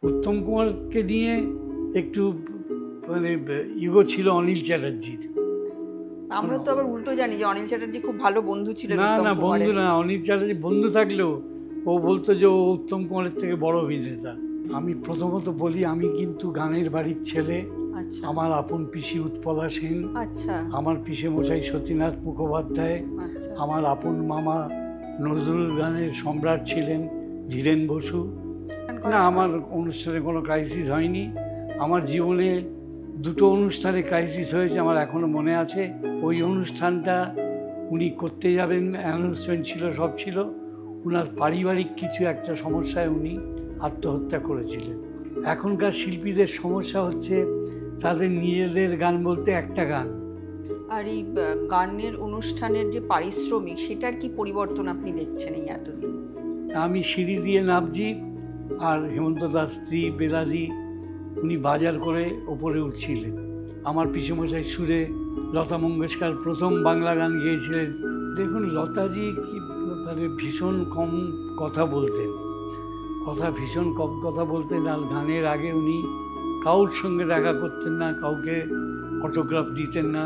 উত্তম কুমারকে নিয়ে একটু মানে ইগো ছিল অনিল চ্যাটার্জির। আমরা তো আবার উল্টো জানি যে অনিল চ্যাটার্জি খুব ভালো বন্ধু ছিলেন না উত্তম না, বন্ধু কুমারের। না, অনিল চ্যাটার্জি বন্ধু থাকলেও ও বলতো যে ও উত্তম কুমারের থেকে বড় অভিনেতা। আমি প্রথমত বলি, আমি কিন্তু গানের বাড়ির ছেলে। আচ্ছা আমার আপন পিসি উৎপলা সেন, আচ্ছা আমার পিসেমশাই সতীনাথ মুখোপাধ্যায়, আচ্ছা আমার আপন মামা নজরুল গানের সম্রাট ছিলেন ধীরেন বসু। না, আমার অনুষ্ঠানে কোনো ক্রাইসিস হয়নি। আমার জীবনে দুটো অনুষ্ঠানে ক্রাইসিস হয়েছে, আমার এখনও মনে আছে। ওই অনুষ্ঠানটা উনি করতে যাবেন, অ্যানাউন্সমেন্ট ছিল, সব ছিল। ওনার পারিবারিক কিছু একটা সমস্যায় উনি আত্মহত্যা করেছিলেন। এখনকার শিল্পীদের সমস্যা হচ্ছে তাদের নিজেদের গান বলতে একটা গান। আর এই গানের অনুষ্ঠানের যে পারিশ্রমিক, সেটার কি পরিবর্তন আপনি দেখছেন এই এতদিন? আমি সিঁড়ি দিয়ে নামছি, আর হেমন্ত দাস স্ত্রী বেলাজি উনি বাজার করে ওপরে উঠছিলেন। আমার পিসেমশাই সুরে লতা মঙ্গেশকর প্রথম বাংলা গান গেয়েছিলেন। দেখুন, লতাজি কি মানে ভীষণ কম কথা বলতেন, ভীষণ কম কথা বলতেন। আর গানের আগে উনি কারোর সঙ্গে দেখা করতেন না, কাউকে অটোগ্রাফ দিতেন না।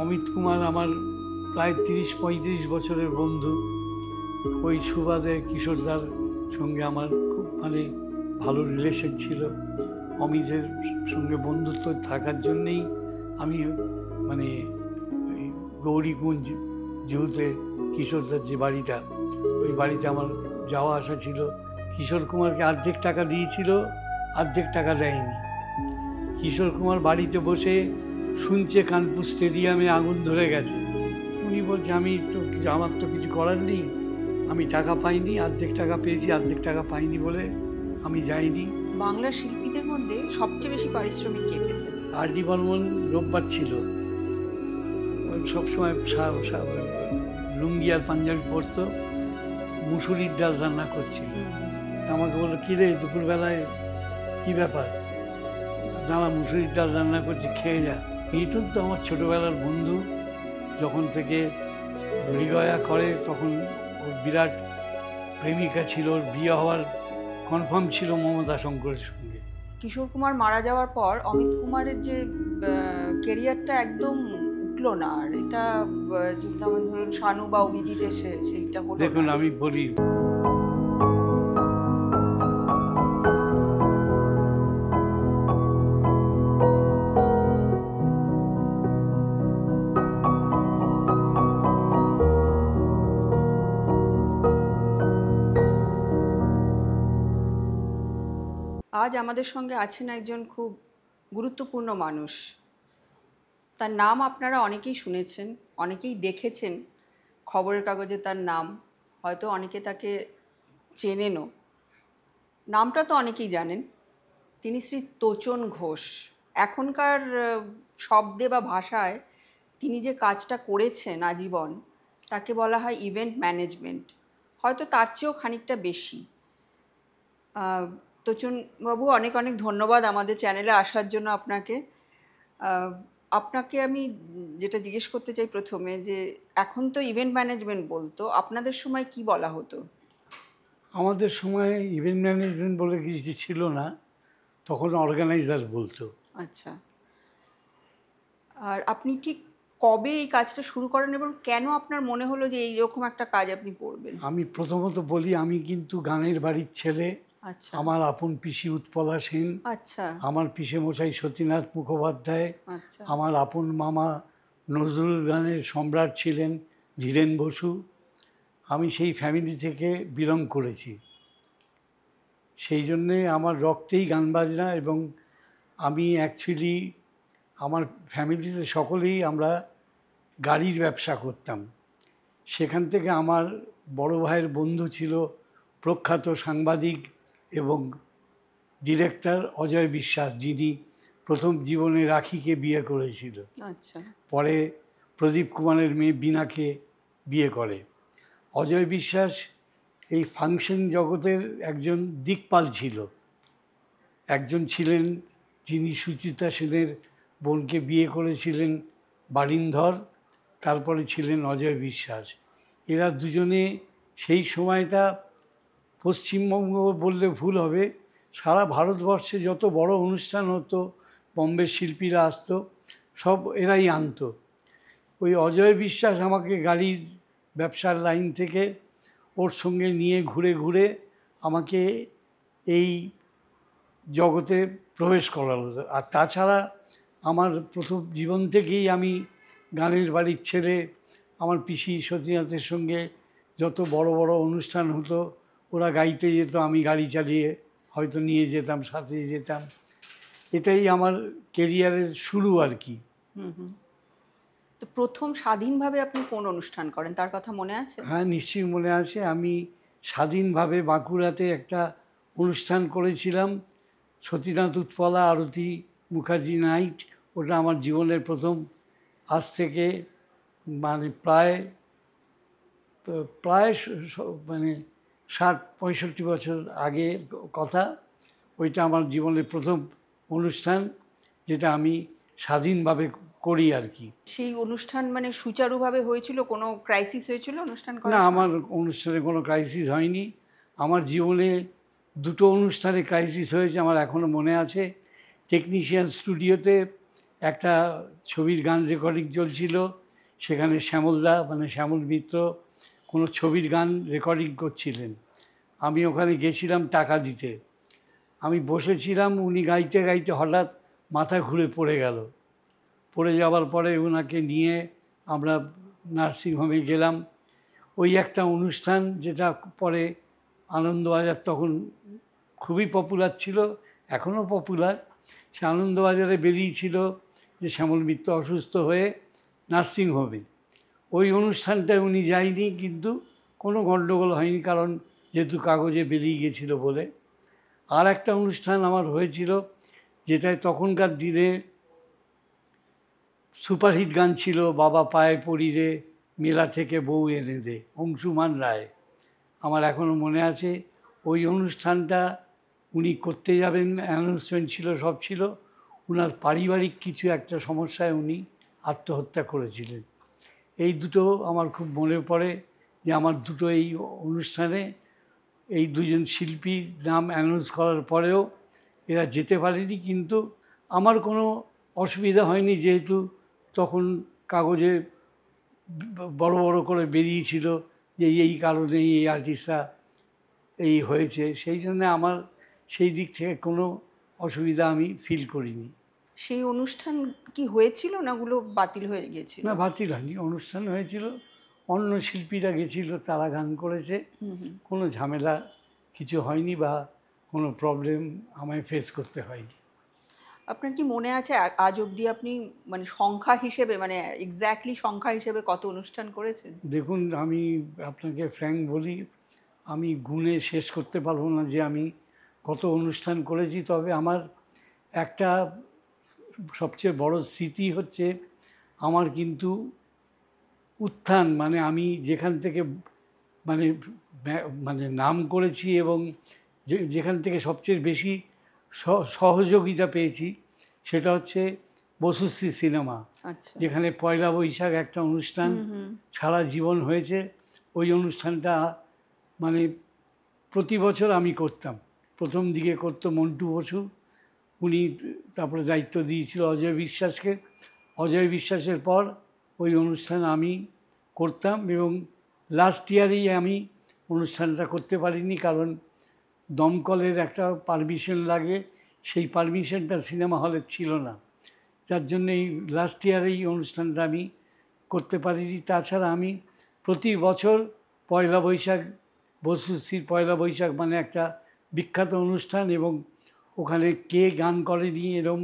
অমিত কুমার আমার প্রায় 30-35 বছরের বন্ধু। ওই সুবাদে কিশোরদার সঙ্গে আমার খুব মানে ভালো রিলেশন ছিল। অমিতের সঙ্গে বন্ধুত্ব থাকার জন্যেই আমি মানে ওই গৌরীকুঞ্জ জুহুতে কিশোরদার যে বাড়িটা, ওই বাড়িতে আমার যাওয়া আসা ছিল। কিশোর কুমারকে অর্ধেক টাকা দিয়েছিল, অর্ধেক টাকা দেয়নি। কিশোর কুমার বাড়িতে বসে শুনছে কানপুর স্টেডিয়ামে আগুন ধরে গেছে। উনি বলছে আমার তো কিছু করার নেই, আমি টাকা পাইনি, অর্ধেক টাকা পেয়েছি, অর্ধেক টাকা পাইনি বলে আমি যাইনি। বাংলা শিল্পীদের মধ্যে সবচেয়ে বেশি পারিশ্রমিক কে পেতেন? আর ডি বর্মন রোববার ছিল, সবসময় লুঙ্গি আর পাঞ্জাবি পরতো, মুসুরির ডাল রান্না করছিল। তা আমাকে বললো, কী রে দুপুরবেলায় কী ব্যাপার? দাঁড়া, মুসুরির ডাল রান্না করছি, খেয়ে যা। এইটুক তো আমার ছোটোবেলার বন্ধু। যখন থেকে মৃগয়া করে তখন ওর বিরাট প্রেমিকা ছিল, ওর বিয়ে হওয়ার কনফার্ম ছিল মমতা শঙ্করের সঙ্গে। কিশোর কুমার মারা যাওয়ার পর অমিত কুমারের যে কেরিয়ারটা একদম উঠলো না। আর এটা যেমন ধরুন শানু বা অভিজিৎ এসে সেইটা হলো। দেখুন, আমি বলি, আজ আমাদের সঙ্গে আছেন একজন খুব গুরুত্বপূর্ণ মানুষ। তার নাম আপনারা অনেকেই শুনেছেন, অনেকেই দেখেছেন খবরের কাগজে তার নাম, হয়তো অনেকে তাকে চেনেনও। নামটা তো অনেকেই জানেন, তিনি শ্রী তোচন ঘোষ। এখনকার শব্দে বা ভাষায় তিনি যে কাজটা করেছেন আজীবন, তাকে বলা হয় ইভেন্ট ম্যানেজমেন্ট, হয়তো তার চেয়েও খানিকটা বেশি। তোচনবাবু, অনেক অনেক ধন্যবাদ আমাদের চ্যানেলে আসার জন্য আপনাকে। আপনাকে আমি যেটা জিজ্ঞেস করতে চাই প্রথমে, যে এখন তো ইভেন্ট ম্যানেজমেন্ট বলতো, আপনাদের সময় কি বলা হতো? আমাদের সময় ইভেন্ট ম্যানেজমেন্ট বলে কিছু ছিল না, তখন অর্গানাইজার বলতো। আচ্ছা। আর আপনি ঠিক কবে এই কাজটা শুরু করেন এবং কেন আপনার মনে হলো যে এইরকম একটা কাজ আপনি করবেন? আমি প্রথমত বলি, আমি কিন্তু গানের বাড়ির ছেলে। আচ্ছা আমার আপন পিসি উৎপলা সেন, আচ্ছা আমার পিসেমশাই সতীনাথ মুখোপাধ্যায়, আচ্ছা আমার আপন মামা নজরুল গানের সম্রাট ছিলেন ধীরেন বসু। আমি সেই ফ্যামিলি থেকে বিলং করেছি, সেই জন্যে আমার রক্তেই গান বাজনা। এবং আমি অ্যাকচুয়ালি আমার ফ্যামিলিতে সকলেই আমরা গাড়ির ব্যবসা করতাম। সেখান থেকে আমার বড় ভাইয়ের বন্ধু ছিল প্রখ্যাত সাংবাদিক এবং ডিরেক্টর অজয় বিশ্বাস, যিনি প্রথম জীবনে রাখিকে বিয়ে করেছিল, আচ্ছা পরে প্রদীপ কুমারের মেয়ে বীণাকে বিয়ে করে। অজয় বিশ্বাস এই ফাংশন জগতের একজন দিকপাল ছিল। একজন ছিলেন যিনি সুচিত্রা সেনের বোনকে বিয়ে করেছিলেন বারিন্ধর, তারপরে ছিলেন অজয় বিশ্বাস। এরা দুজনে সেই সময়টা, পশ্চিমবঙ্গ বললে ভুল হবে, সারা ভারতবর্ষে যত বড় অনুষ্ঠান হতো, বম্বের শিল্পীরা আসতো, সব এরাই আনতো। ওই অজয় বিশ্বাস আমাকে গাড়ির ব্যবসার লাইন থেকে ওর সঙ্গে নিয়ে ঘুরে ঘুরে আমাকে এই জগতে প্রবেশ করালো। আর তাছাড়া আমার প্রথম জীবন থেকেই আমি গানের বাড়ির ছেলে। আমার পিসি সতীনাথের সঙ্গে যত বড় বড় অনুষ্ঠান হতো ওরা গাইতে যেত, আমি গাড়ি চালিয়ে হয়তো নিয়ে যেতাম, সাথে যেতাম। এটাই আমার কেরিয়ারের শুরু আর কি। তো প্রথম স্বাধীনভাবে আপনি কোন অনুষ্ঠান করেন তার কথা মনে আছে? হ্যাঁ, নিশ্চয়ই মনে আছে। আমি স্বাধীনভাবে বাঁকুড়াতে একটা অনুষ্ঠান করেছিলাম, সতীনাথ উৎপলা আরতি মুখার্জি নাইট। ওটা আমার জীবনের প্রথম, আজ থেকে মানে প্রায় প্রায় মানে ৬০-৬৫ বছর আগের কথা। ওইটা আমার জীবনের প্রথম অনুষ্ঠান, যেটা আমি স্বাধীনভাবে করি আর কি। সেই অনুষ্ঠান মানে সুচারুভাবে হয়েছিল? কোনো ক্রাইসিস হয়েছিল অনুষ্ঠান না, করার সময়? আমার অনুষ্ঠানে কোনো ক্রাইসিস হয়নি। আমার জীবনে দুটো অনুষ্ঠানে ক্রাইসিস হয়েছে, আমার এখনও মনে আছে। টেকনিশিয়ান স্টুডিওতে একটা ছবির গান রেকর্ডিং চলছিল, সেখানে শ্যামলদা মানে শ্যামল মিত্র কোনো ছবির গান রেকর্ডিং করছিলেন। আমি ওখানে গেছিলাম টাকা দিতে। আমি বসেছিলাম, উনি গাইতে গাইতে হঠাৎ মাথা ঘুরে পড়ে গেল। পড়ে যাওয়ার পরে ওনাকে নিয়ে আমরা নার্সিংহোমে গেলাম। ওই একটা অনুষ্ঠান, যেটা পরে আনন্দবাজার তখন খুবই পপুলার ছিল, এখনও পপুলার। সে আনন্দবাজারে বেরিয়েছিল যে শ্যামল মিত্র অসুস্থ হয়ে নার্সিংহোমে। ওই অনুষ্ঠানটায় উনি যায়নি, কিন্তু কোনো গণ্ডগোল হয়নি, কারণ যেহেতু কাগজে বেরিয়ে গেছিলো বলে। আর একটা অনুষ্ঠান আমার হয়েছিল, যেটায় তখনকার দিনে সুপারহিট গান ছিল, বাবা পায়ে পড়ি রে, মেলা থেকে বউ এনে দে, অংশুমান রায়। আমার এখনও মনে আছে। ওই অনুষ্ঠানটা উনি করতে যাবেন, অ্যানাউন্সমেন্ট ছিল, সব ছিল। ওনার পারিবারিক কিছু একটা সমস্যায় উনি আত্মহত্যা করেছিলেন। এই দুটো আমার খুব মনে পড়ে, যে আমার দুটো এই অনুষ্ঠানে এই দুজন শিল্পীর নাম অ্যানাউন্স করার পরেও এরা যেতে পারেনি, কিন্তু আমার কোনো অসুবিধা হয়নি, যেহেতু তখন কাগজে বড় বড় করে বেরিয়েছিল যে এই কারণে এই আর্টিস্টরা এই হয়েছে। সেই জন্য আমার সেই দিক থেকে কোনো অসুবিধা আমি ফিল করিনি। সেই অনুষ্ঠান কি হয়েছিল না ওগুলো বাতিল হয়ে গিয়েছিল? না, বাতিল হয়নি, অনুষ্ঠান হয়েছিল। অন্য শিল্পীরা গেছিল, তারা গান করেছে। কোনো ঝামেলা কিছু হয়নি বা কোনো প্রবলেম আমায় ফেস করতে হয়নি। আপনার কি মনে আছে আজ অবধি আপনি মানে সংখ্যা হিসেবে, মানে এক্স্যাক্টলি সংখ্যা হিসেবে কত অনুষ্ঠান করেছেন? দেখুন, আমি আপনাকে ফ্র্যাঙ্ক বলি, আমি গুণে শেষ করতে পারবো না যে আমি কত অনুষ্ঠান করেছি। তবে আমার একটা সবচেয়ে বড় স্মৃতি হচ্ছে, আমার কিন্তু উত্থান, মানে আমি যেখান থেকে মানে মানে নাম করেছি এবং যেখান থেকে সবচেয়ে বেশি সহযোগিতা পেয়েছি, সেটা হচ্ছে বসুশ্রী সিনেমা। আচ্ছা। যেখানে পয়লা বৈশাখ একটা অনুষ্ঠান সারা জীবন হয়েছে। ওই অনুষ্ঠানটা মানে প্রতি বছর আমি করতাম। প্রথম দিকে করতো মন্টু বসু, উনি তারপরে দায়িত্ব দিয়েছিল অজয় বিশ্বাসকে। অজয় বিশ্বাসের পর ওই অনুষ্ঠান আমি করতাম, এবং লাস্ট ইয়ারেই আমি অনুষ্ঠানটা করতে পারিনি, কারণ দমকলের একটা পারমিশন লাগে, সেই পারমিশনটা সিনেমা হলের ছিল না, যার জন্য এই লাস্ট ইয়ারেই অনুষ্ঠানটা আমি করতে পারিনি। তাছাড়া আমি প্রতি বছর পয়লা বৈশাখ, বসুশ্রীর পয়লা বৈশাখ মানে একটা বিখ্যাত অনুষ্ঠান, এবং ওখানে কে গান করেনি এরম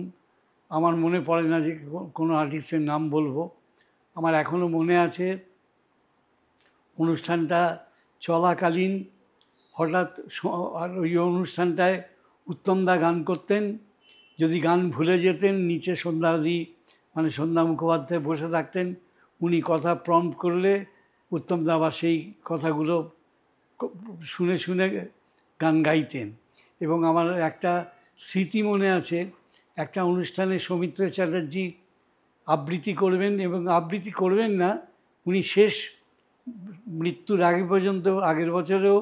আমার মনে পড়ে না যে কোনো আর্টিস্টের নাম বলবো। আমার এখনও মনে আছে, অনুষ্ঠানটা চলাকালীন হঠাৎ আর ওই অনুষ্ঠানটায় উত্তমদা গান করতেন। যদি গান ভুলে যেতেন, নিচে সন্ধ্যাদি মানে সন্ধ্যা মুখোপাধ্যায় বসে থাকতেন, উনি কথা প্রম্পট করলে উত্তমদা আবার সেই কথাগুলো শুনে শুনে গান গাইতেন। এবং আমার একটা স্মৃতি মনে আছে, একটা অনুষ্ঠানে সৌমিত্র চ্যাটার্জি আবৃত্তি করবেন, এবং আবৃত্তি করবেন না, উনি শেষ মৃত্যুর আগে পর্যন্ত আগের বছরেও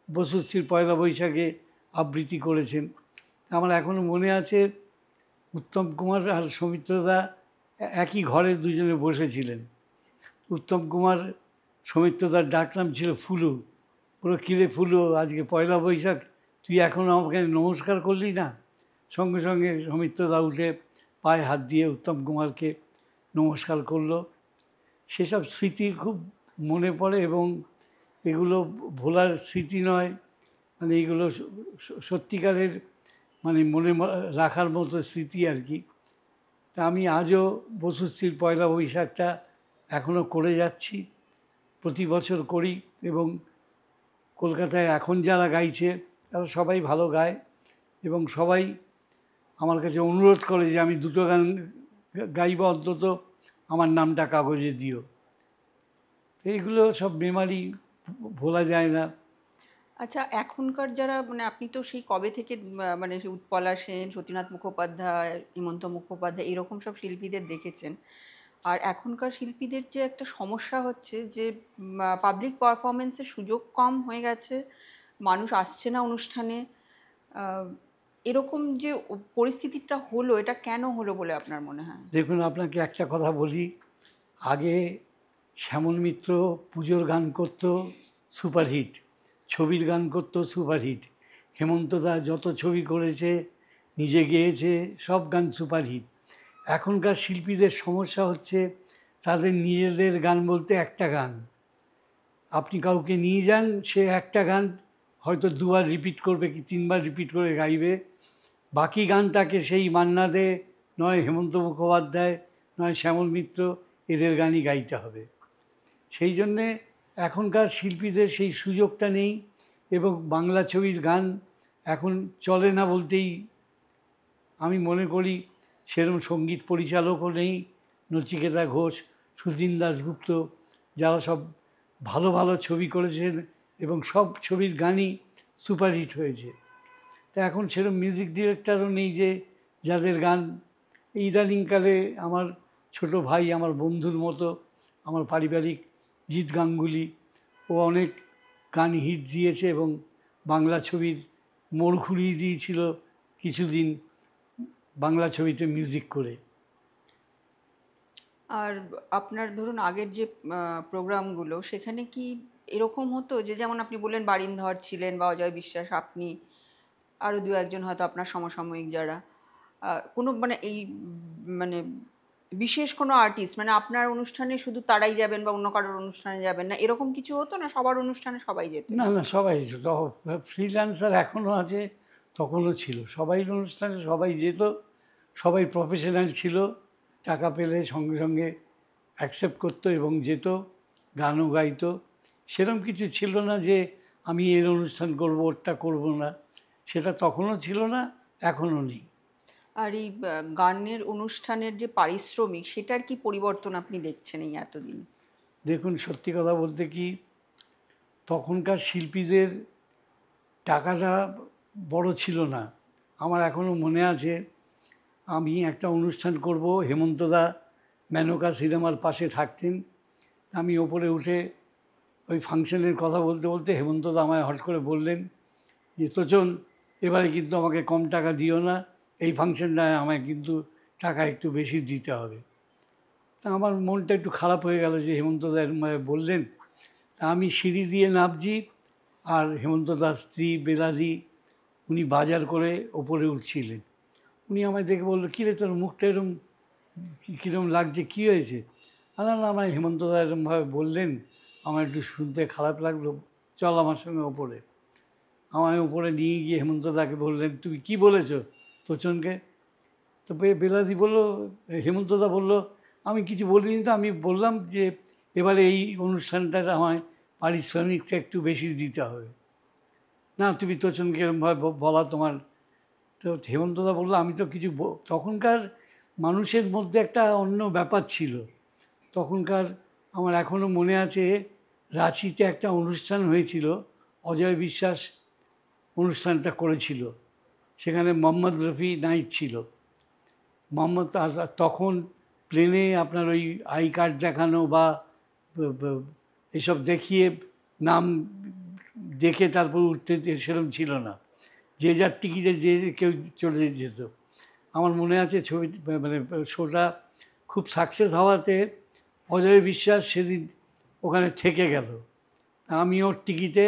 বসুশ্রীর পয়লা বৈশাখে আবৃত্তি করেছেন। আমার এখনও মনে আছে উত্তম কুমার আর সৌমিত্রদা একই ঘরে দুজনে বসেছিলেন। উত্তম কুমার সৌমিত্রদার ডাকনাম ছিল ফুলু। পুরো কিরে ফুলু, আজকে পয়লা বৈশাখ, তুই এখনও আমাকে নমস্কার করলি না? সঙ্গে সঙ্গে সৌমিত্রদা উঠে পায়ে হাত দিয়ে উত্তম কুমারকে নমস্কার করলো। সেসব স্মৃতি খুব মনে পড়ে এবং এগুলো ভোলার স্মৃতি নয়, মানে এগুলো সত্যিকারের মানে মনে রাখার মতো স্মৃতি আর কি। তা আমি আজও বসুশ্রীর পয়লা বৈশাখটা এখনও করে যাচ্ছি, প্রতি বছর করি। এবং কলকাতায় এখন যারা গাইছে তারা সবাই ভালো গায় এবং সবাই আমার কাছে অনুরোধ করে যে আমি দুটো গান গাইব, অন্তত আমার নামটা কাগজে দিও। এইগুলো সব মেমারি, ভোলা যায় না। আচ্ছা, এখনকার যারা মানে আপনি তো সেই কবে থেকে মানে সেই উৎপলা সেন, সতীনাথ মুখোপাধ্যায়, হিমন্ত মুখোপাধ্যায় এরকম সব শিল্পীদের দেখেছেন। আর এখনকার শিল্পীদের যে একটা সমস্যা হচ্ছে যে পাবলিক পারফরমেন্সের সুযোগ কম হয়ে গেছে, মানুষ আসছে না অনুষ্ঠানে। আহ, এরকম যে পরিস্থিতিটা হলো, এটা কেন হলো বলে আপনার মনে হয়? দেখুন, আপনাকে একটা কথা বলি। আগে শ্যামল মিত্র পুজোর গান করতো, সুপারহিট। ছবির গান করতো, সুপারহিট। হেমন্তদা যত ছবি করেছে, নিজে গেয়েছে, সব গান সুপারহিট। এখনকার শিল্পীদের সমস্যা হচ্ছে তাদের নিজেদের গান বলতে একটা গান। আপনি কাউকে নিয়ে যান, সে একটা গান হয়তো দুবার রিপিট করবে কি তিনবার রিপিট করে গাইবে। বাকি গানটাকে সেই মান্না দে, নয় হেমন্ত মুখোপাধ্যায়, নয় শ্যামল মিত্র, এদের গানই গাইতে হবে। সেই জন্যে এখনকার শিল্পীদের সেই সুযোগটা নেই এবং বাংলা ছবির গান এখন চলে না বলতেই আমি মনে করি। সেরকম সঙ্গীত পরিচালকও নেই। নচিকেতা ঘোষ, সুধীন দাশগুপ্ত, যারা সব ভালো ভালো ছবি করেছেন এবং সব ছবির গানই সুপারহিট হয়েছে। তা এখন সেরকম মিউজিক ডিরেক্টরও নেই যে যাদের গান। ইদানিংকালে আমার ছোট ভাই, আমার বন্ধুর মতো, আমার পারিবারিক জিৎ গাঙ্গুলি, ও অনেক গান হিট দিয়েছে এবং বাংলা ছবির মোড় ঘুরিয়ে দিয়েছিল কিছুদিন বাংলা ছবিতে মিউজিক করে। আর আপনার ধরুন আগের যে প্রোগ্রামগুলো, সেখানে কি এরকম হতো যে যেমন আপনি বললেন বারিন্ধর ছিলেন বা অজয় বিশ্বাস, আপনি আরও দু একজন হয়তো আপনার সমসাময়িক যারা কোনো মানে এই মানে বিশেষ কোনো আর্টিস্ট, মানে আপনার অনুষ্ঠানে শুধু তারাই যাবেন বা অন্য কারোর অনুষ্ঠানে যাবেন না, এরকম কিছু হতো না? সবার অনুষ্ঠানে সবাই যেতেন? না না, সবাই ফ্রিল্যান্সার এখনও আছে, তখনও ছিল। সবাই অনুষ্ঠানে সবাই যেত, সবাই প্রফেশনাল ছিল, টাকা পেলে সঙ্গে সঙ্গে অ্যাকসেপ্ট করতো এবং যেত, গানও গাইতো। সেরকম কিছু ছিল না যে আমি এর অনুষ্ঠান করব, ওরটা করব না। সেটা তখনও ছিল না, এখনও নেই। আর এই গানের অনুষ্ঠানের যে পারিশ্রমিক, সেটার কি পরিবর্তন আপনি দেখছেন এই এতদিন? দেখুন, সত্যি কথা বলতে কি, তখনকার শিল্পীদের টাকাটা বড় ছিল না। আমার এখনও মনে আছে, আমি একটা অনুষ্ঠান করব, হেমন্তদা মেনকা সিনেমার পাশে থাকতেন। আমি ওপরে উঠে ওই ফাংশনের কথা বলতে বলতে হেমন্তদা আমায় হট করে বললেন যে, তোচন, এবারে কিন্তু আমাকে কম টাকা দিও না, এই ফাংশনটায় আমায় কিন্তু টাকা একটু বেশি দিতে হবে। তা আমার মনটা একটু খারাপ হয়ে গেল যে হেমন্তদা এরকমভাবে বললেন। তা আমি সিঁড়ি দিয়ে নামছি, আর হেমন্তদার স্ত্রী বেলাজি, উনি বাজার করে ওপরে উঠছিলেন। উনি আমায় দেখে বললো, কী রে, তোর মুখটা এরকম কীরকম লাগছে, কী হয়েছে? না না, আমায় হেমন্তদা এরকমভাবে বললেন, আমার একটু শুনতে খারাপ লাগলো, চল আমার সঙ্গে ওপরে। আমায় ওপরে নিয়ে গিয়ে হেমন্তদাকে বললেন, তুমি কি বলেছ তোচনকে? তো বেলাদি বললো, হেমন্তদা বলল, আমি কিছু বলিনি তো, আমি বললাম যে এবারে এই অনুষ্ঠানটাতে আমায় পারিশ্রমিকটা একটু বেশি দিতে হবে। না, তুমি তোচনকে এরকমভাবে বলা তোমার। তো হেমন্তদা বললো, আমি তো কিছু তখনকার মানুষের মধ্যে একটা অন্য ব্যাপার ছিল। তখনকার আমার এখনও মনে আছে, রাঁচিতে একটা অনুষ্ঠান হয়েছিল, অজয় বিশ্বাস অনুষ্ঠানটা করেছিল। সেখানে মোহাম্মদ রফি নাইট ছিল। মোহাম্মদ, তখন প্লেনে আপনার ওই আই কার্ড দেখানো বা এসব দেখিয়ে নাম দেখে তারপর উঠতে সেরকম ছিল না। যে যার টিকিটে যে কেউ চলে যেত। আমার মনে আছে ছবি মানে শোটা খুব সাকসেস হওয়াতে অজয় বিশ্বাস সেদিন ওখানে থেকে গেল। আমি ওর টিকিটে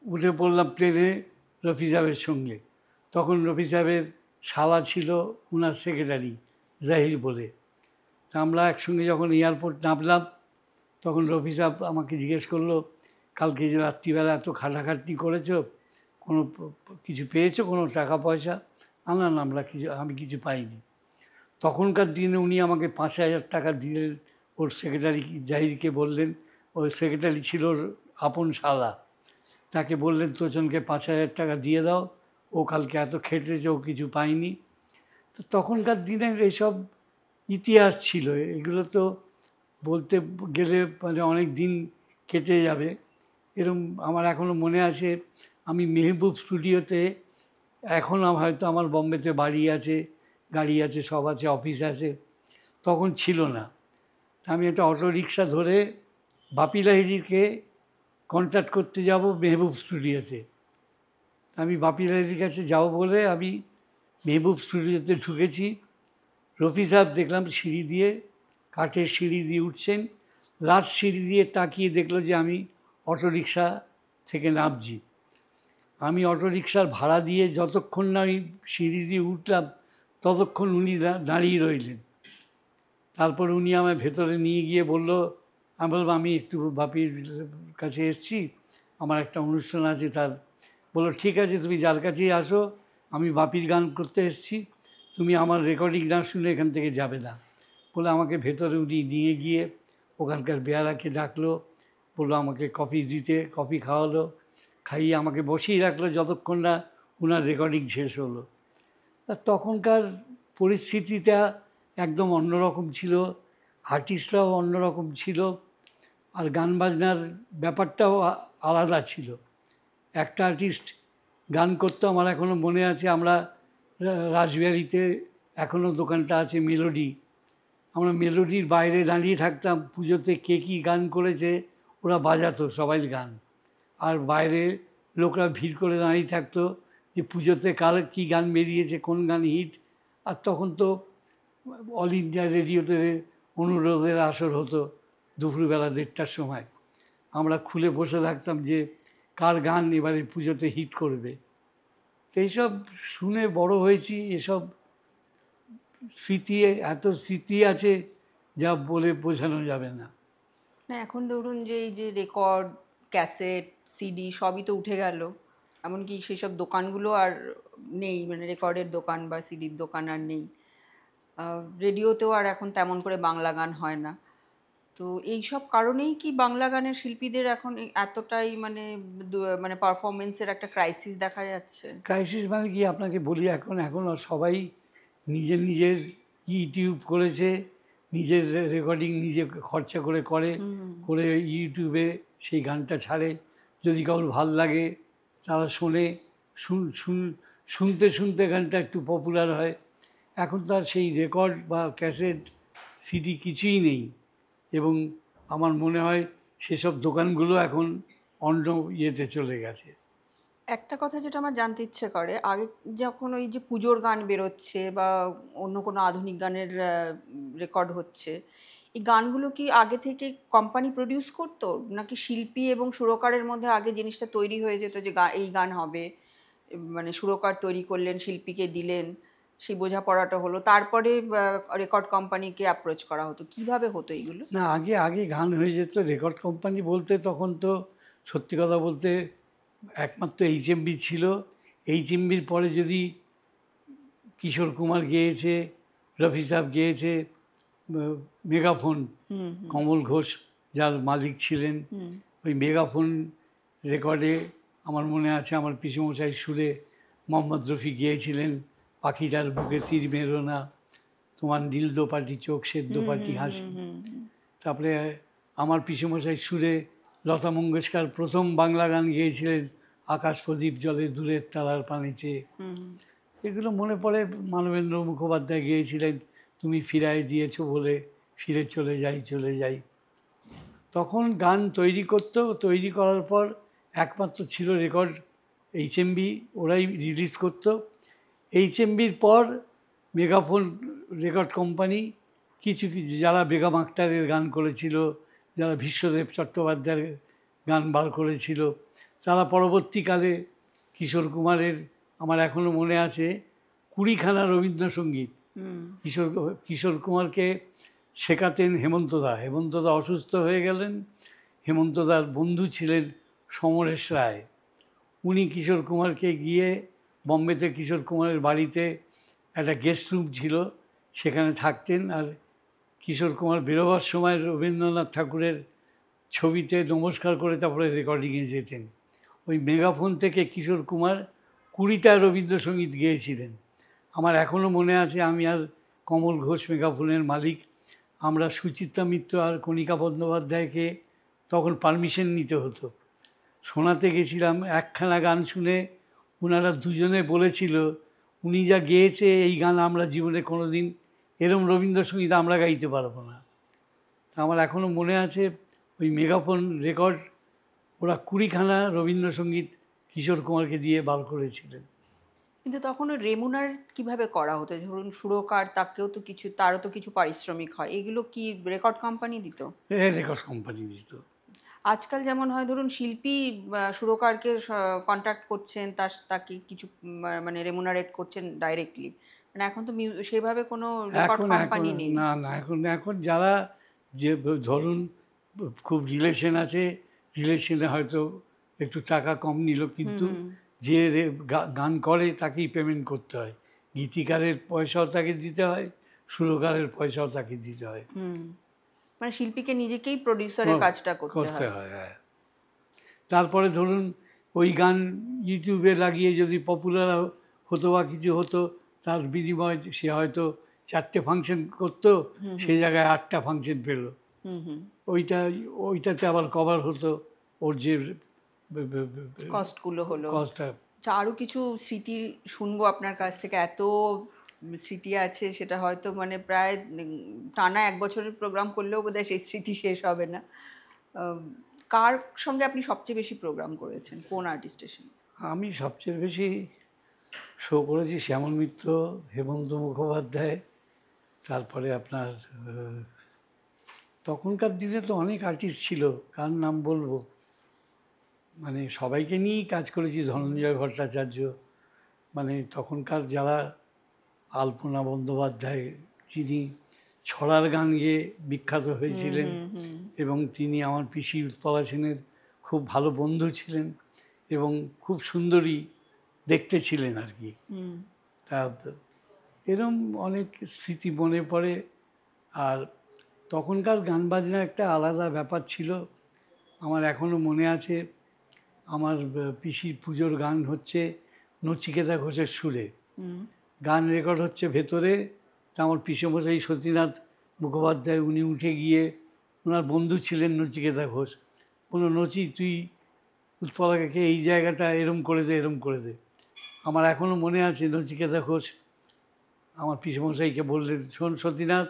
উঠে পড়লাম প্লেনে রফি সাহেবের সঙ্গে। তখন রফি সাহেবের শালা ছিল ওনার সেক্রেটারি জাহির বলে। তা আমরা একসঙ্গে যখন এয়ারপোর্ট নামলাম তখন রফি সাহেব আমাকে জিজ্ঞেস করলো, কালকে যে রাত্রিবেলা এত খাটাখাটনি করেছো, কোনো কিছু পেয়েছো, কোনো টাকা পয়সা? না না, আমি কিছু পাইনি। তখনকার দিনে উনি আমাকে 5,000 টাকা দিলেন। ওর সেক্রেটারি জাহিরকে বললেন, ওই সেক্রেটারি ছিল ওর আপন শালা, তাকে বললেন তোজনকে 5,000 টাকা দিয়ে দাও, ও কালকে এত খেটেছে, ও কিছু পায়নি। তো তখনকার দিনের এইসব ইতিহাস ছিল, এগুলো তো বলতে গেলে মানে অনেক দিন কেটে যাবে। এরম আমার এখনও মনে আছে, আমি মেহবুব স্টুডিওতে, এখন হয়তো আমার বম্বেতে বাড়ি আছে, গাড়ি আছে, সব আছে, অফিস আছে, তখন ছিল না। আমি একটা অটো রিক্সা ধরে বাপি লাহিড়িকে কন্ট্যাক্ট করতে যাব মেহবুব স্টুডিওতে। আমি বাপি লাহিড়ির কাছে যাব বলে আমি মেহবুব স্টুডিওতে ঢুকেছি। রফি সাহেব দেখলাম সিঁড়ি দিয়ে, কাঠের সিঁড়ি দিয়ে উঠছেন। লাস্ট সিঁড়ি দিয়ে তাকিয়ে দেখলো যে আমি অটোরিকশা থেকে নামছি। আমি অটোরিকশার ভাড়া দিয়ে যতক্ষণ না আমি সিঁড়ি দিয়ে উঠলাম ততক্ষণ উনি দাঁড়িয়ে রইলেন। তারপর উনি আমায় ভেতরে নিয়ে গিয়ে বললো, আমি বললাম আমি একটু বাপির কাছে এসেছি, আমার একটা অনুষ্ঠান আছে। তার বললো ঠিক আছে, তুমি যার কাছেই আসো, আমি বাপির গান করতে এসেছি, তুমি আমার রেকর্ডিং না শুনে এখান থেকে যাবে না। বলে আমাকে ভেতরে উনি নিয়ে গিয়ে ওখানকার বেয়ারাকে ডাকলো, বললো আমাকে কফি দিতে, কফি খাওয়ালো, খাইয়ে আমাকে বসিয়ে রাখলো যতক্ষণ না ওনার রেকর্ডিং শেষ হলো। আর তখনকার পরিস্থিতিটা একদম অন্যরকম ছিল, আর্টিস্টরাও অন্যরকম ছিল, আর গান বাজনার ব্যাপারটাও আলাদা ছিল। একটা আর্টিস্ট গান করতো, আমার এখনও মনে আছে, আমরা রাসবিহারিতে এখনও দোকানটা আছে মেলোডি, আমরা মেলোডির বাইরে দাঁড়িয়ে থাকতাম, পুজোতে কে কী গান করেছে ওরা বাজাতো সবাই গান, আর বাইরে লোকরা ভিড় করে দাঁড়িয়ে থাকতো যে পুজোতে কার কী গান বেরিয়েছে, কোন গান হিট। আর তখন তো অল ইন্ডিয়া রেডিওতে অনুরোধের আসর হতো দুপুরবেলা 1:30টার সময়। আমরা খুলে বসে থাকতাম যে কার গান এবারে পুজোতে হিট করবে। তো এইসব শুনে বড় হয়েছি, এসব স্মৃতি, এত স্মৃতি আছে যা বলে বোঝানো যাবে না। না এখন ধরুন যে এই যে রেকর্ড, ক্যাসেট, সিডি সবই তো উঠে গেল, এমনকি সেই সব দোকানগুলো আর নেই, মানে রেকর্ডের দোকান বা সিডির দোকান আর নেই। রেডিওতেও আর এখন তেমন করে বাংলা গান হয় না। তো এই সব কারণেই কি বাংলা গানের শিল্পীদের এখন এতটাই মানে মানে পারফরমেন্সের একটা ক্রাইসিস দেখা যাচ্ছে? ক্রাইসিস মানে কি আপনাকে বলি, এখন সবাই নিজের ইউটিউব করেছে, নিজের রেকর্ডিং নিজে খরচা করে করে ইউটিউবে সেই গানটা ছাড়ে। যদি কারোর ভাল লাগে তারা শোনে, শুনতে শুনতে গানটা একটু পপুলার হয়। এখন তো আর সেই রেকর্ড বা ক্যাসেট, সিডি কিছুই নেই, এবং আমার মনে হয় সেসব দোকানগুলো এখন অন্য ইয়েতে চলে গেছে। একটা কথা যেটা আমার জানতে ইচ্ছে করে, আগে যখন ওই যে পুজোর গান বেরোচ্ছে বা অন্য কোনো আধুনিক গানের রেকর্ড হচ্ছে, এই গানগুলো কি আগে থেকে কোম্পানি প্রডিউস করতো, নাকি শিল্পী এবং সুরকারের মধ্যে আগে জিনিসটা তৈরি হয়ে যেত যে এই গান হবে, মানে সুরকার তৈরি করলেন, শিল্পীকে দিলেন, সেই বোঝাপড়াটা হলো, তারপরে রেকর্ড কোম্পানিকে অ্যাপ্রোচ করা হতো? কিভাবে হতো এইগুলো? না, আগে আগে গান হয়ে যেত। রেকর্ড কোম্পানি বলতে তখন তো সত্যি কথা বলতে একমাত্র এইচএমভি ছিল। এইচএমভির পরে যদি কিশোর কুমার গেয়েছে, রফি সাহেব গেয়েছে, মেগাফোন, কমল ঘোষ যার মালিক ছিলেন, ওই মেগাফোন রেকর্ডে আমার মনে আছে আমার পিসেমশাই সুরে মোহাম্মদ রফি গিয়েছিলেন, পাখিটার বুকে তীর মেরো না, তোমার নীল দোপাটি চোখ সেদ্ধ পাটি হাসি। তারপরে আমার পিসেমশাই সুরে লতা মঙ্গেশকর প্রথম বাংলা গান গেয়েছিলেন, আকাশ প্রদীপ জলে দূরের তারার পানে চেয়ে। এগুলো মনে পড়ে। মানবেন্দ্র মুখোপাধ্যায় গেয়েছিলেন, তুমি ফিরায় দিয়েছো বলে ফিরে চলে যাই। তখন গান তৈরি করার পর একমাত্র ছিল রেকর্ড HMV ওরাই রিলিজ করতো। HMVর পর মেগাফোন রেকর্ড কোম্পানি কিছু কিছু যারা বেগম আক্তারের গান করেছিল, যারা বিশ্বদেব চট্টোপাধ্যায়ের গান বার করেছিল, তারা পরবর্তীকালে কিশোর কুমারের, আমার এখনও মনে আছে 20খানা রবীন্দ্রসঙ্গীত কিশোর কিশোর কুমারকে শেখাতেন হেমন্তদা। হেমন্তদা অসুস্থ হয়ে গেলেন। হেমন্তদার বন্ধু ছিলেন সমরেশ রায়। উনি কিশোর কুমারকে গিয়ে, বম্বেতে কিশোর কুমারের বাড়িতে একটা গেস্ট রুম ছিল, সেখানে থাকতেন। আর কিশোর কুমার বেরোবার সময় রবীন্দ্রনাথ ঠাকুরের ছবিতে নমস্কার করে তারপরে রেকর্ডিংয়ে যেতেন। ওই মেগাফোন থেকে কিশোর কুমার 20টা রবীন্দ্রসঙ্গীত গেয়েছিলেন। আমার এখনও মনে আছে, আমি আর কমল ঘোষ মেগাফোনের মালিক, আমরা সুচিত্রা মিত্র আর কণিকা বন্দ্যোপাধ্যায়কে তখন পারমিশন নিতে হতো, শোনাতে গেছিলাম। একখানা গান শুনে ওনারা দুজনে বলেছিল, উনি যা গেয়েছে এই গান আমরা জীবনে কোনো দিন এরম রবীন্দ্রসঙ্গীত আমরা গাইতে পারবো না। তা আমার এখনও মনে আছে ওই মেগাফোন রেকর্ড ওরা 20খানা রবীন্দ্রসঙ্গীত কিশোর কুমারকে দিয়ে বার করেছিলেন। কিন্তু তখন ওই রেমুনার কিভাবে করা হতো? ধরুন সুরকার, তাকেও তো কিছু, তারও তো কিছু পারিশ্রমিক হয়, এগুলো কি রেকর্ড কোম্পানি দিত? রেকর্ড কোম্পানি দিত। আজকাল যেমন হয়, ধরুন শিল্পী সুরকারকে কন্ট্যাক্ট করছেন, তাকে কিছু মানে রেমুনারেট করছেন ডাইরেক্টলি, মানে এখন তো সেভাবে কোনো রেকর্ড এখন এখন কোম্পানি নেই। না না, এখন এখন যারা যে ধরুন খুব রিলেশন আছে, রিলেশনে হয়তো একটু টাকা কম নিল, কিন্তু যে গান করে তাকেই পেমেন্ট করতে হয়। গীতিকারের পয়সাও তাকে দিতে হয়, সুরকারের পয়সাও তাকে দিতে হয়। মানে শিল্পীকে নিজেকেই প্রডিউসারের কাজটা করতে হয়। হ্যাঁ। তারপরে ধরুন ওই গান ইউটিউবে লাগিয়ে যদি পপুলার হতো বা কিছু হতো, তার বিনিময়ে সে হয়তো 4টে ফাংশন করতো, সেই জায়গায় 8টা ফাংশন পেল। ওইটাতে আবার কভার হতো ওর যে কস্টগুলো হলো। কস্টটা। আরও কিছু স্মৃতি শুনবো আপনার কাছ থেকে, এত স্মৃতি আছে, সেটা হয়তো মানে প্রায় টানা 1 বছরের প্রোগ্রাম করলেও বোধহয় সেই স্মৃতি শেষ হবে না। কার সঙ্গে আপনি সবচেয়ে বেশি প্রোগ্রাম করেছেন, কোন আর্টিস্টের সঙ্গে? আমি সবচেয়ে বেশি শো করেছি শ্যামল মিত্র, হেমন্ত মুখোপাধ্যায়, তারপরে আপনার তখনকার দিনে তো অনেক আর্টিস্ট ছিল, কার নাম বলবো, মানে সবাইকে নিয়েই কাজ করেছি। ধনঞ্জয় ভট্টাচার্য, মানে তখনকার যারা, আলপনা বন্দ্যোপাধ্যায়, যিনি ছড়ার গান গেয়ে বিখ্যাত হয়েছিলেন, এবং তিনি আমার পিসি উৎপলা সেনের খুব ভালো বন্ধু ছিলেন এবং খুব সুন্দরী দেখতে ছিলেন আর কি। তা এরম অনেক স্মৃতি মনে পড়ে। আর তখনকার গান বাজনার একটা আলাদা ব্যাপার ছিল। আমার এখনও মনে আছে, আমার পিসির পুজোর গান হচ্ছে নচিকেতা ঘোষের সুরে, গান রেকর্ড হচ্ছে ভেতরে। তা আমার পিসেমশাই সতীনাথ মুখোপাধ্যায়, উনি উঠে গিয়ে, ওনার বন্ধু ছিলেন নচিকেতা ঘোষ, বলল, নচি তুই উৎপলাকে এই জায়গাটা এরম করে দে, এরম করে দে। আমার এখনও মনে আছে নচিকেতা ঘোষ আমার পিসেমশাইকে বললেন, শোন সতীনাথ,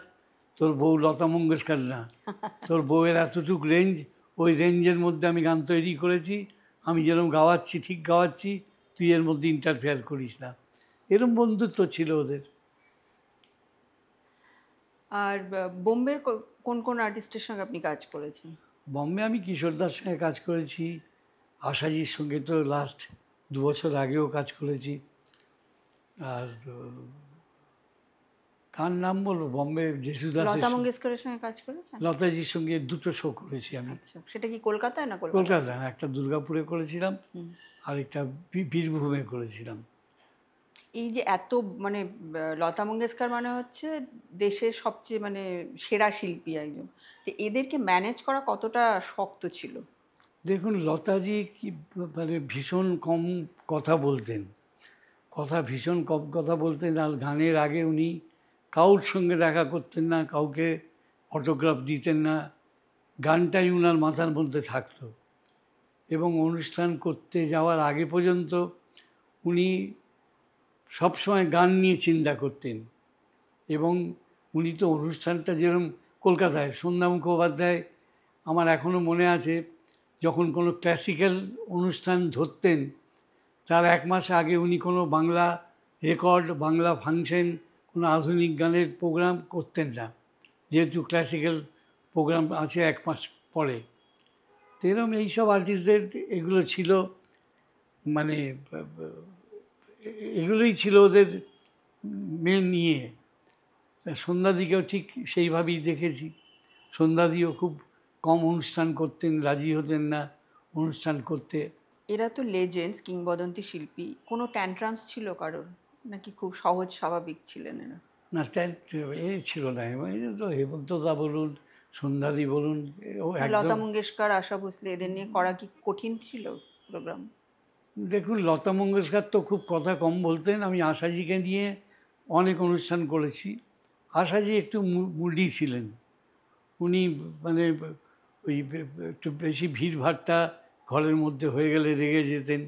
তোর বউ লতা মঙ্গেশকর না, তোর বউয়ের এতটুক রেঞ্জ, ওই রেঞ্জের মধ্যে আমি গান তৈরি করেছি, আমি যেরকম গাওয়াচ্ছি ঠিক গাওয়াচ্ছি, তুই এর মধ্যে ইন্টারফেয়ার করিস না। এরম বন্ধুত্ব ছিল ওদের। আর বোম্বের কোন কোন আর্টিস্টের সঙ্গে আপনি কাজ করেছেন? বম্বে আমি কিশোরদার সঙ্গে কাজ করেছি, আশাজির সঙ্গে তো লাস্ট 2 বছর আগেও কাজ করেছি। আর কার নাম বলবো, বম্বে জেসুদাস, লতা মঙ্গেশকরের সঙ্গে কাজ করেছেন? লতাজির সঙ্গে 2টো শো করেছি আমি। আচ্ছা, সেটা কি কলকাতায় না? কলকাতা, একটা দুর্গাপুরে করেছিলাম, আর একটা বীরভূমে করেছিলাম। এই যে এত মানে লতা মঙ্গেশকর মানে হচ্ছে দেশের সবচেয়ে মানে সেরা শিল্পী একজন, তো এদেরকে ম্যানেজ করা কতটা শক্ত ছিল? দেখুন, লতাজি কি মানে ভীষণ কম কথা বলতেন, ভীষণ কম কথা বলতেন। আর গানের আগে উনি কারোর সঙ্গে দেখা করতেন না, কাউকে অটোগ্রাফ দিতেন না, গানটাই উনার মাথার মধ্যে থাকতো। এবং অনুষ্ঠান করতে যাওয়ার আগে পর্যন্ত উনি সবসময় গান নিয়ে চিন্তা করতেন। এবং উনি তো অনুষ্ঠানটা যেরকম কলকাতায় সন্ধ্যা মুখোপাধ্যায়, আমার এখনও মনে আছে, যখন কোনো ক্লাসিক্যাল অনুষ্ঠান ধরতেন, তার 1 মাস আগে উনি কোনো বাংলা রেকর্ড, বাংলা ফাংশন, কোনো আধুনিক গানের প্রোগ্রাম করতেন না, যেহেতু ক্লাসিক্যাল প্রোগ্রাম আছে 1 মাস পরে। তো এরকম এইসব আর্টিস্টদের এগুলো ছিল, মানে এগুলোই ছিল ওদের মেন নিয়ে। তা সন্ধ্যাদিকেও ঠিক সেইভাবেই দেখেছি। সন্ধ্যাদিও খুব কম অনুষ্ঠান করতেন, রাজি হতেন না অনুষ্ঠান করতে। এরা তো লেজেন্ডস, কিংবদন্তি শিল্পী। কোনো ট্যান্ট্রামস ছিল কারোর, নাকি খুব সহজ স্বাভাবিক ছিলেন এরা? না, এ ছিল না, এই তো হেমন্তদা বলুন, সন্ধ্যাদি বলুন, ও লতা একদম। মঙ্গেশকর, আশা ভোসলে, এদের নিয়ে করা কি কঠিন ছিল প্রোগ্রাম? দেখুন, লতা মঙ্গেশকর তো খুব কথা কম বলতেন। আমি আশাজিকে নিয়ে অনেক অনুষ্ঠান করেছি। আশাজি একটু মুডি ছিলেন। উনি মানে ওই একটু বেশি ভিড়ভাট্টা ঘরের মধ্যে হয়ে গেলে রেগে যেতেন।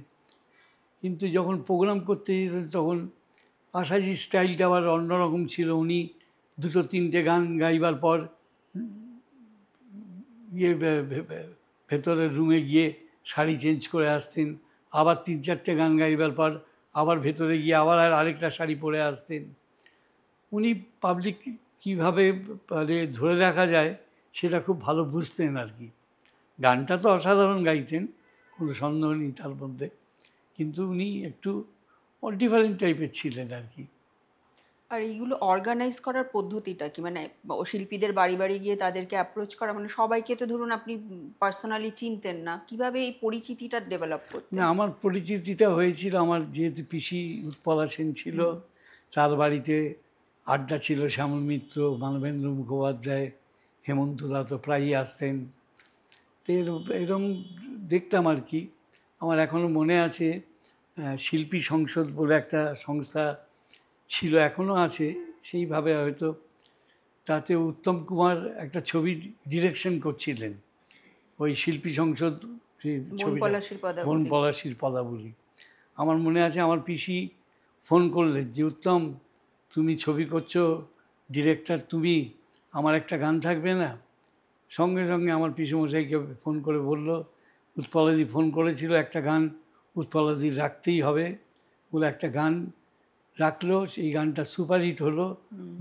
কিন্তু যখন প্রোগ্রাম করতে যেতেন তখন আশাজির স্টাইলটা আবার অন্যরকম ছিল। উনি 2-3টে গান গাইবার পর গিয়ে ভেতরের রুমে গিয়ে শাড়ি চেঞ্জ করে আসতেন। আবার 3-4টে গান গাইবার পর আবার ভেতরে গিয়ে আবার আরেকটা শাড়ি পরে আসতেন। উনি পাবলিক কীভাবে মানে ধরে রাখা যায় সেটা খুব ভালো বুঝতেন আর কি। গানটা তো অসাধারণ গাইতেন, কোনো সন্দেহ নেই তার মধ্যে, কিন্তু উনি একটু ডিফারেন্ট টাইপের ছিলেন আর কি। আর এইগুলো অর্গানাইজ করার পদ্ধতিটা কি? মানে শিল্পীদের বাড়ি বাড়ি গিয়ে তাদেরকে অ্যাপ্রোচ করা, মানে সবাইকে তো ধরুন আপনি পার্সোনালি চিনতেন না, কিভাবে এই পরিচিতিটা ডেভেলপ করতেন? না, আমার পরিচিতিটা হয়েছিল, আমার যেহেতু পিসি উৎপলা সেন ছিল, তার বাড়িতে আড্ডা ছিল। শ্যামল মিত্র, মানবেন্দ্র মুখোপাধ্যায়, হেমন্তদা তো প্রায়ই আসতেন। তো এরকম দেখতাম আর কি। আমার এখনও মনে আছে, শিল্পী সংসদ বলে একটা সংস্থা ছিল, এখনও আছে সেইভাবে হয়তো। তাতে উত্তম কুমার একটা ছবি ডিরেকশন করছিলেন, ওই শিল্পী সংসদ ছবিটা, বনপলাশির পদাবলী। বন পলাশির পদাবলী। আমার মনে আছে আমার পিসি ফোন করলেন যে, উত্তম তুমি ছবি করছো, ডিরেক্টর তুমি, আমার একটা গান থাকবে না? সঙ্গে সঙ্গে আমার পিসেমশাইকে ফোন করে বলল, উৎপলাদি ফোন করেছিল, একটা গান উৎপলাদির রাখতেই হবে বলে একটা গান রাখলো। সেই গানটা সুপারহিট হলো,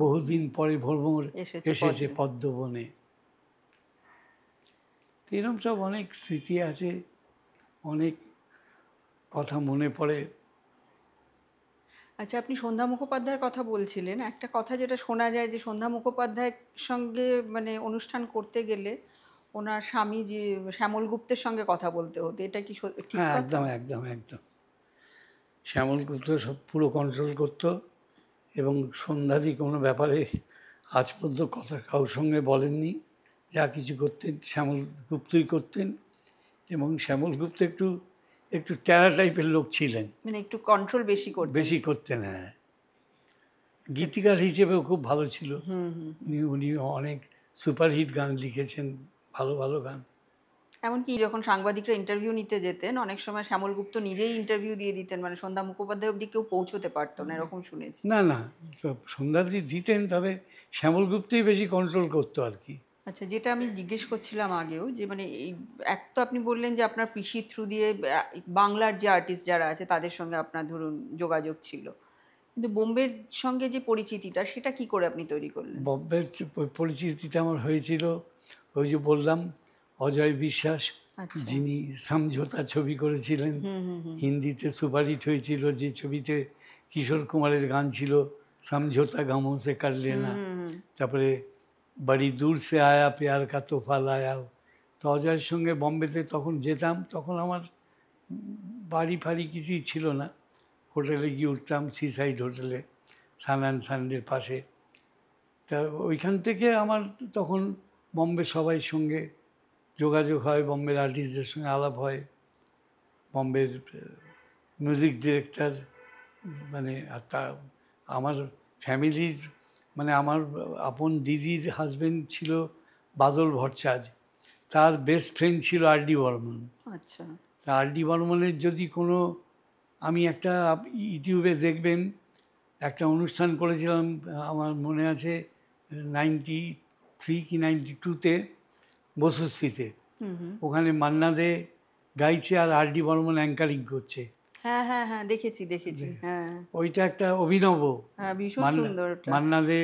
বহুদিন পরে ভ্রমর এসেছে পদ্মবনে। এরকম সব অনেক স্মৃতি আছে, অনেক কথা মনে পড়ে। আচ্ছা, আপনি সন্ধ্যা মুখোপাধ্যায়ের কথা বলছিলেন। একটা কথা যেটা শোনা যায় যে সন্ধ্যা মুখোপাধ্যায়ের সঙ্গে মানে অনুষ্ঠান করতে গেলে ওনার স্বামী যে শ্যামল গুপ্তের সঙ্গে কথা বলতে হতো, এটা কি ঠিক হ্যাঁ, কথা? একদম একদম একদম। শ্যামল গুপ্ত সব পুরো কন্ট্রোল করতো, এবং সন্ধ্যাদি কোনো ব্যাপারে আজ পর্যন্ত কথা কারোর সঙ্গে বলেননি। যা কিছু করতেন শ্যামল গুপ্তই করতেন, এবং শ্যামল গুপ্ত একটু একটু ট্যারা টাইপের লোক ছিলেন, মানে একটু কন্ট্রোল বেশি করতেন। হ্যাঁ। গীতিকার হিসেবেও খুব ভালো ছিল। উনি অনেক সুপারহিট গান লিখেছেন, ভালো ভালো গান। এমনকি যখন সাংবাদিকরা ইন্টারভিউ নিতে যেতেন, অনেক সময় শ্যামল গুপ্ত নিজেই ইন্টারভিউ দিয়ে দিতেন, মানে সন্ধ্যা মুখোপাধ্যায় অবধি কেউ পৌঁছতে পারতো না, এরকম শুনেছি। না না, সন্ধ্যাদি দিতেন, তবে শ্যামল গুপ্তই বেশি কন্ট্রোল করতো আর কি। আচ্ছা, যেটা আমি জিজ্ঞেস করছিলাম আগেও, যে মানে এই এক তো আপনি বললেন যে আপনার পিসির থ্রু দিয়ে বাংলার যে আর্টিস্ট যারা আছে তাদের সঙ্গে আপনার ধরুন যোগাযোগ ছিল, কিন্তু বোম্বের সঙ্গে যে পরিচিতিটা, সেটা কি করে আপনি তৈরি করলেন? বম্বের যে পরিচিতিটা আমার হয়েছিল, ওই যে বললাম, অজয় বিশ্বাস, আচ্ছা। যিনি সমঝোতা ছবি করেছিলেন, হিন্দিতে সুপারহিট হয়েছিল, যে ছবিতে কিশোর কুমারের গান ছিল, সমঝোতা গামোं से कर लेना। তারপরে বড়ি দূর সে আয়া প্যার কা তোহফা লায়া। তো অজয়ের সঙ্গে বম্বেতে তখন যেতাম, তখন আমার বাড়ি ফাড়ি কিছুই ছিল না, হোটেলে গিয়ে উঠতাম, সিসাইড হোটেলে, সান অ্যান্ড সানডের পাশে। তা ওইখান থেকে আমার তখন বম্বে সবাইয়ের সঙ্গে যোগাযোগ হয়, বম্বের আর্টিস্টদের সঙ্গে আলাপ হয়। বম্বের মিউজিক ডিরেক্টর, মানে আর তা আমার ফ্যামিলির, মানে আমার আপন দিদির হাজবেন্ড ছিল বাদল ভট্টাচার্য, তার বেস্ট ফ্রেন্ড ছিল আর.ডি. বর্মন। আচ্ছা। তা আর.ডি. বর্মনের যদি কোনো, আমি একটা ইউটিউবে দেখবেন, একটা অনুষ্ঠান করেছিলাম, আমার মনে আছে 93 কি 92-তে বসুশ্রীতে। ওখানে মান্না দে গাইছে আর আর.ডি. বর্মন অ্যাঙ্কারিং করছে। হ্যাঁ হ্যাঁ হ্যাঁ, দেখেছি দেখেছি, হ্যাঁ ওইটা একটা অভিনব। হ্যাঁ, ভীষণ মান্না সুন্দর ওটা। মান্না দে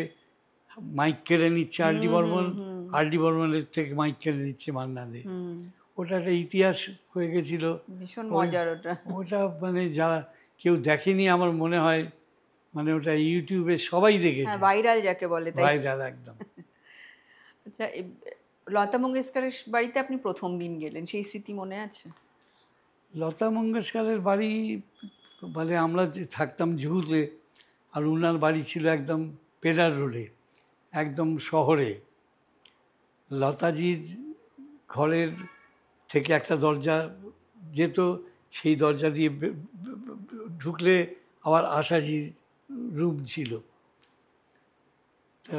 মাইক কেড়ে নিচ্ছে আর ডি বর্মন, হুম আর ডি বর্মনের থেকে মাইক কেড়ে নিচ্ছে মান্না দে। হুম, ওটা একটা ইতিহাস হয়ে গেছিল। ভীষণ ওই মজার ওটা। ওটা মানে যারা কেউ দেখেনি আমার মনে হয়, মানে ওটা ইউটিউবে সবাই হ্যাঁ, দেখেছে, ভাইরাল যাকে বলে, তাই। ভাইরাল একদম। আচ্ছা, লতা মঙ্গেশকরের বাড়িতে আপনি প্রথম দিন গেলেন, সেই স্মৃতি মনে আছে? লতা মঙ্গেশকরের বাড়ি মানে আমরা যে থাকতাম জুহুতে, আর উনার বাড়ি ছিল একদম পেডার রোডে, একদম শহরে। লতাজির ঘরের থেকে একটা দরজা যেত, সেই দরজা দিয়ে ঢুকলে আবার আশাজির রুম ছিল। তা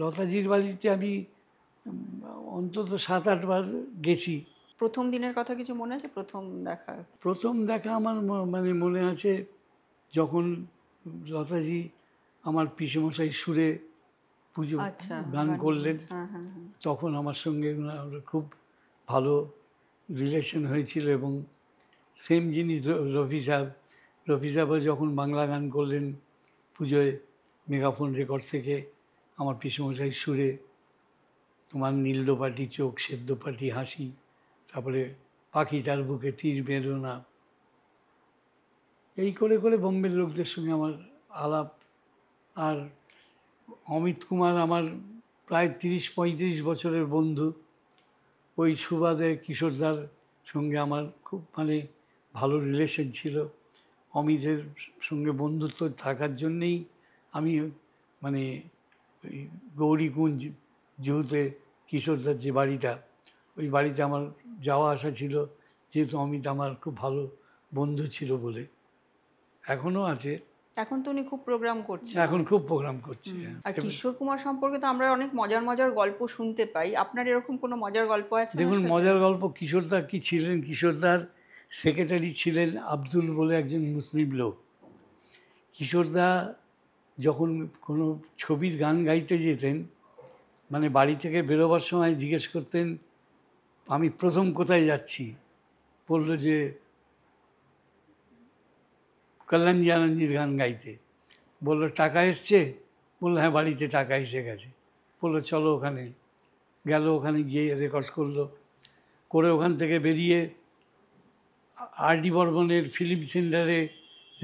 লতাজির বাড়িতে আমি অন্তত 7-8 বার গেছি। প্রথম দিনের কথা কিছু মনে আছে, প্রথম দেখা? প্রথম দেখা আমার মানে মনে আছে, যখন লতাজি আমার পিসেমশাই সুরে পুজো আচ্ছা, গান গান, করলেন, হ্যাঁ হ্যাঁ হ্যাঁ। তখন আমার সঙ্গে ওনার খুব ভালো রিলেশন হয়েছিল। এবং সেম জিনিস রফি সাহেবও যখন বাংলা গান করলেন পুজোয় মেগাফোন রেকর্ড থেকে, আমার পিসেমশাই সুরে তোমার নীল দোপাটি চোখ সেদ্ধ পাটি হাসি, তারপরে পাখিটার বুকে তীর বেরো না, এই করে করে বোম্বের লোকদের সঙ্গে আমার আলাপ। আর অমিত কুমার আমার প্রায় 30-35 বছরের বন্ধু। ওই সুবাদে কিশোরদার সঙ্গে আমার খুব মানে ভালো রিলেশন ছিল। অমিতের সঙ্গে বন্ধুত্ব থাকার জন্যেই আমি মানে ওই গৌরীকুঞ্জ জুহুতে কিশোরদার যে বাড়িটা, ওই বাড়িতে আমার যাওয়া আসা ছিল, যেহেতু অমিত আমার খুব ভালো বন্ধু ছিল বলে। এখনও আছে, এখন তো উনি খুব প্রোগ্রাম করছেন। এখন খুব প্রোগ্রাম করছে। আর কিশোর কুমার সম্পর্কে তো আমরা অনেক মজার মজার গল্প শুনতে পাই, আপনার এরকম কোনো মজার গল্প আছে? দেখুন, মজার গল্প, কিশোরদা কি ছিলেন, কিশোরদার সেক্রেটারি ছিলেন আব্দুল বলে একজন মুসলিম লোক। কিশোরদা যখন কোনো ছবির গান গাইতে যেতেন, মানে বাড়ি থেকে বেরোবার সময় জিজ্ঞেস করতেন আমি প্রথম কোথায় যাচ্ছি, বললো যে কল্যাণী আনন্দজির গান গাইতে। বললো টাকা এসছে? বললো হ্যাঁ, বাড়িতে টাকা এসে গেছে। বললো চলো ওখানে। গেল, ওখানে গিয়ে রেকর্ড করলো, করে ওখান থেকে বেরিয়ে আর ডি বর্মনের ফিল্ম সেন্টারে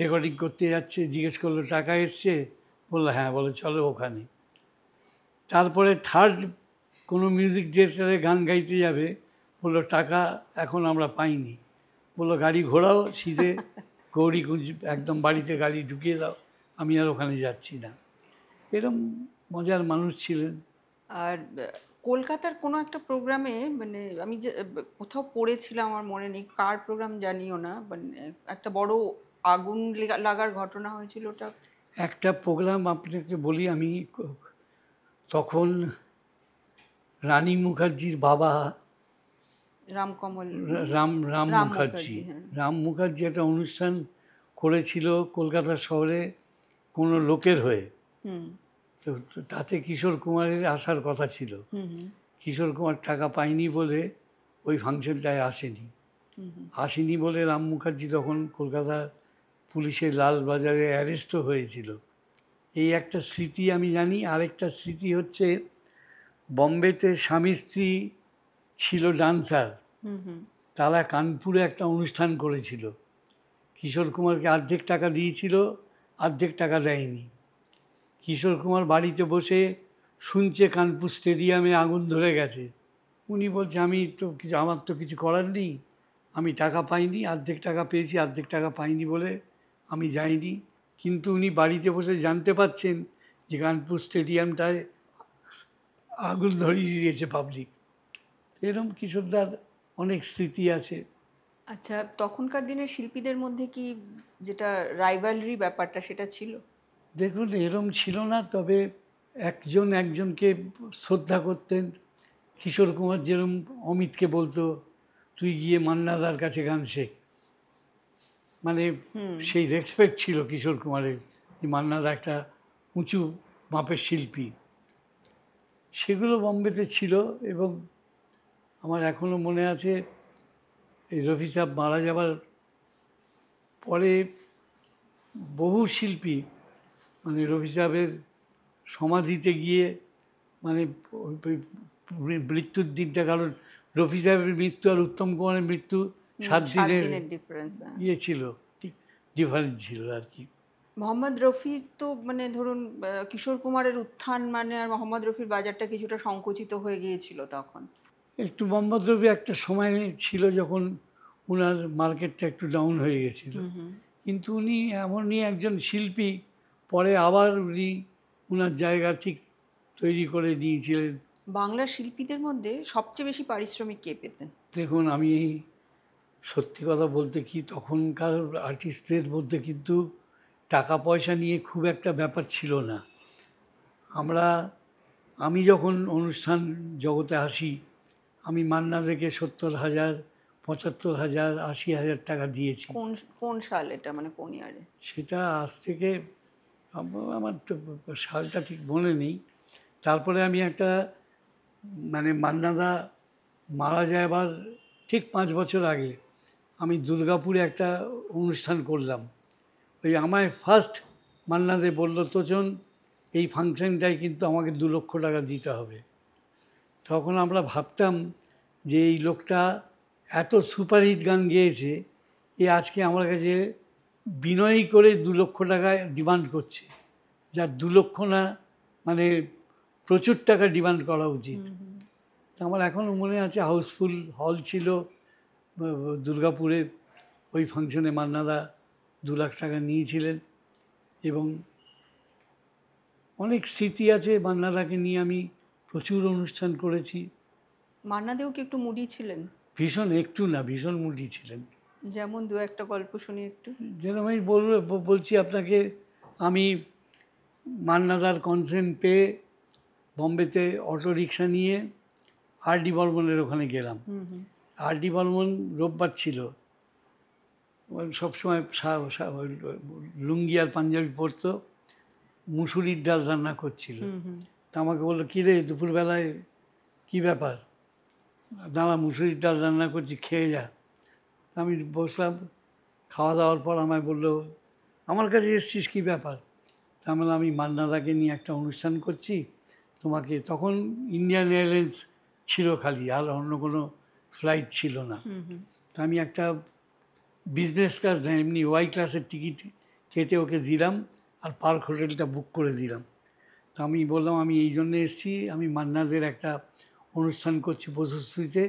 রেকর্ডিং করতে যাচ্ছে। জিজ্ঞেস করলো টাকা এসছে? বললো হ্যাঁ। বলো চলো ওখানে। তারপরে থার্ড কোনো মিউজিক ডিরেক্টরে গান গাইতে যাবে, বললো টাকা এখন আমরা পাইনি। বললো গাড়ি ঘোরাও সিধে গৌরীকুঞ্জ, একদম বাড়িতে গাড়ি ঢুকিয়ে দাও, আমি আর ওখানে যাচ্ছি না। এরম মজার মানুষ ছিলেন। আর কলকাতার কোনো একটা প্রোগ্রামে, মানে আমি যে কোথাও পড়েছিলাম, আমার মনে নেই কার প্রোগ্রাম জানিও না, মানে একটা বড় আগুন লাগার ঘটনা হয়েছিল, ওটা? একটা প্রোগ্রাম আপনাকে বলি, আমি তখন রানী মুখার্জির বাবা রামকমল, রাম রাম রাম মুখার্জি, হ্যাঁ। রাম মুখার্জি একটা অনুষ্ঠান করেছিল কলকাতা শহরে কোনো লোকের হয়ে। হুম তো তাতে কিশোর কুমারের আসার কথা ছিল। হুম হুম কিশোর কুমার টাকা পায়নি বলে ওই ফাংশনটায় আসেনি। আসেনি বলে রাম মুখার্জি তখন কলকাতা পুলিশের লালবাজারে অ্যারেস্টও হয়েছিল। এই একটা স্মৃতি আমি জানি। আরেকটা স্মৃতি হচ্ছে, বম্বেতে স্বামী স্ত্রী ছিল ডান্সার, হুম হুম তারা কানপুরে একটা অনুষ্ঠান করেছিল। কিশোর কুমারকে অর্ধেক টাকা দিয়েছিল, অর্ধেক টাকা দেয়নি। কিশোর কুমার বাড়িতে বসে শুনছে কানপুর স্টেডিয়ামে আগুন ধরে গেছে। উনি বলছে আমি তো কিছু, আমার তো কিছু করার নেই, আমি টাকা পাইনি, অর্ধেক টাকা পেয়েছি, অর্ধেক টাকা পাইনি বলে আমি যাইনি। কিন্তু উনি বাড়িতে বসে জানতে পাচ্ছেন যে কানপুর স্টেডিয়ামটায় আগুন ধরিয়ে দিয়েছে পাবলিক। এরকম কিশোরদার অনেক স্মৃতি আছে। আচ্ছা, তখনকার দিনের শিল্পীদের মধ্যে কি যেটা রাইভালরি ব্যাপারটা, সেটা ছিল? দেখুন, এরম ছিল না, তবে একজন একজনকে শ্রদ্ধা করতেন। কিশোর কুমার যেরম অমিতকে বলতো তুই গিয়ে মান্নাদার কাছে গান শেখ, মানে সেই রেসপেক্ট ছিল কিশোর কুমারের, যে মান্নাদা একটা উঁচু মাপের শিল্পী। সেগুলো বম্বেতে ছিল। এবং আমার এখনও মনে আছে, এই রফি সাহেব মারা যাবার পরে বহু শিল্পী মানে রফি সাহেবের সমাধিতে গিয়ে মানে মৃত্যুর দিনটা, কারণ রফি সাহেবের মৃত্যু আর উত্তম কুমারের মৃত্যু 7 দিনের ডিফারেন্স। ইয়ে ছিল, ডিফারেন্ট ছিল আর কি। মোহাম্মদ রফি তো মানে ধরুন কিশোর কুমারের উত্থান মানে আর মোহাম্মদ রফির বাজারটা কিছুটা সংকুচিত হয়ে গিয়েছিল তখন। একটু মোহাম্মদ রফি একটা সময় ছিল যখন ওনার মার্কেটটা একটু ডাউন হয়ে গেছিল, কিন্তু উনি এমনই একজন শিল্পী, পরে আবার উনি ওনার জায়গা ঠিক তৈরি করে নিয়েছিলেন। বাংলা শিল্পীদের মধ্যে সবচেয়ে বেশি পারিশ্রমিক কে পেতেন? দেখুন, আমি সত্যি কথা বলতে কি, তখনকার আর্টিস্টদের মধ্যে কিন্তু টাকা পয়সা নিয়ে খুব একটা ব্যাপার ছিল না। আমি যখন অনুষ্ঠান জগতে আসি, আমি মান্না থেকে 70,000, 75,000, 80,000 টাকা দিয়েছি। কোন কোন সাল এটা, মানে কোন ইয়ারে? সেটা আজ থেকে আমার তো সালটা ঠিক মনে নেই। তারপরে আমি একটা মানে মান্নাদা মারা যাবার ঠিক 5 বছর আগে আমি দুর্গাপুরে একটা অনুষ্ঠান করলাম। ওই আমায় ফার্স্ট মান্নাদে বলল, তোজন এই ফাংশনটায় কিন্তু আমাকে 2 লক্ষ টাকা দিতে হবে। তখন আমরা ভাবতাম যে এই লোকটা এত সুপারহিট গান গেয়েছে, এ আজকে আমার কাছে বিনয়ী করে 2 লক্ষ টাকায় ডিমান্ড করছে, যার 2 লক্ষ না মানে প্রচুর টাকা ডিমান্ড করা উচিত। তা আমার এখনও মনে আছে, হাউসফুল হল ছিল দুর্গাপুরে। ওই ফাংশনে মান্নাদা 2 লাখ টাকা নিয়েছিলেন এবং অনেক স্মৃতি আছে মান্নাদাকে নিয়ে। আমি প্রচুর অনুষ্ঠান করেছি। মান্নাদেও কি একটু মুডি ছিলেন? ভীষণ, একটু না, ভীষণ মুডি ছিলেন। যেমন দু একটা গল্প শুনি একটু। যেরকম আমি বলছি আপনাকে, আমি মান্নাদার কনসেন্ট পেয়ে বম্বেতে অটো রিক্সা নিয়ে আর.ডি. বর্মনের ওখানে গেলাম। আর.ডি. বর্মন রোববার ছিল, সবসময় লুঙ্গি আর পাঞ্জাবি পরতো, মুসুরির ডাল রান্না করছিল। তা আমাকে বললো, কী রে দুপুরবেলায় কী ব্যাপার? দাঁড়া, মুসুরির ডাল রান্না করছি, খেয়ে যা। আমি বসলাম, খাওয়া দাওয়ার পর আমায় বললো, আমার কাছে এসছিস কী ব্যাপার? তা বললাম, আমি মান্নাদাকে নিয়ে একটা অনুষ্ঠান করছি, তোমাকে, তখন ইন্ডিয়ান এয়ারলাইন্স ছিল খালি, আর অন্য কোনো ফ্লাইট ছিল না। তা আমি একটা বিজনেস ক্লাস না, এমনি ওয়াই ক্লাসের টিকিট কেটে ওকে দিলাম আর পার্ক হোটেলটা বুক করে দিলাম। তা আমি বললাম, আমি এই জন্যে এসেছি, আমি মান্নাদের একটা অনুষ্ঠান করছি বসুশ্রীতে,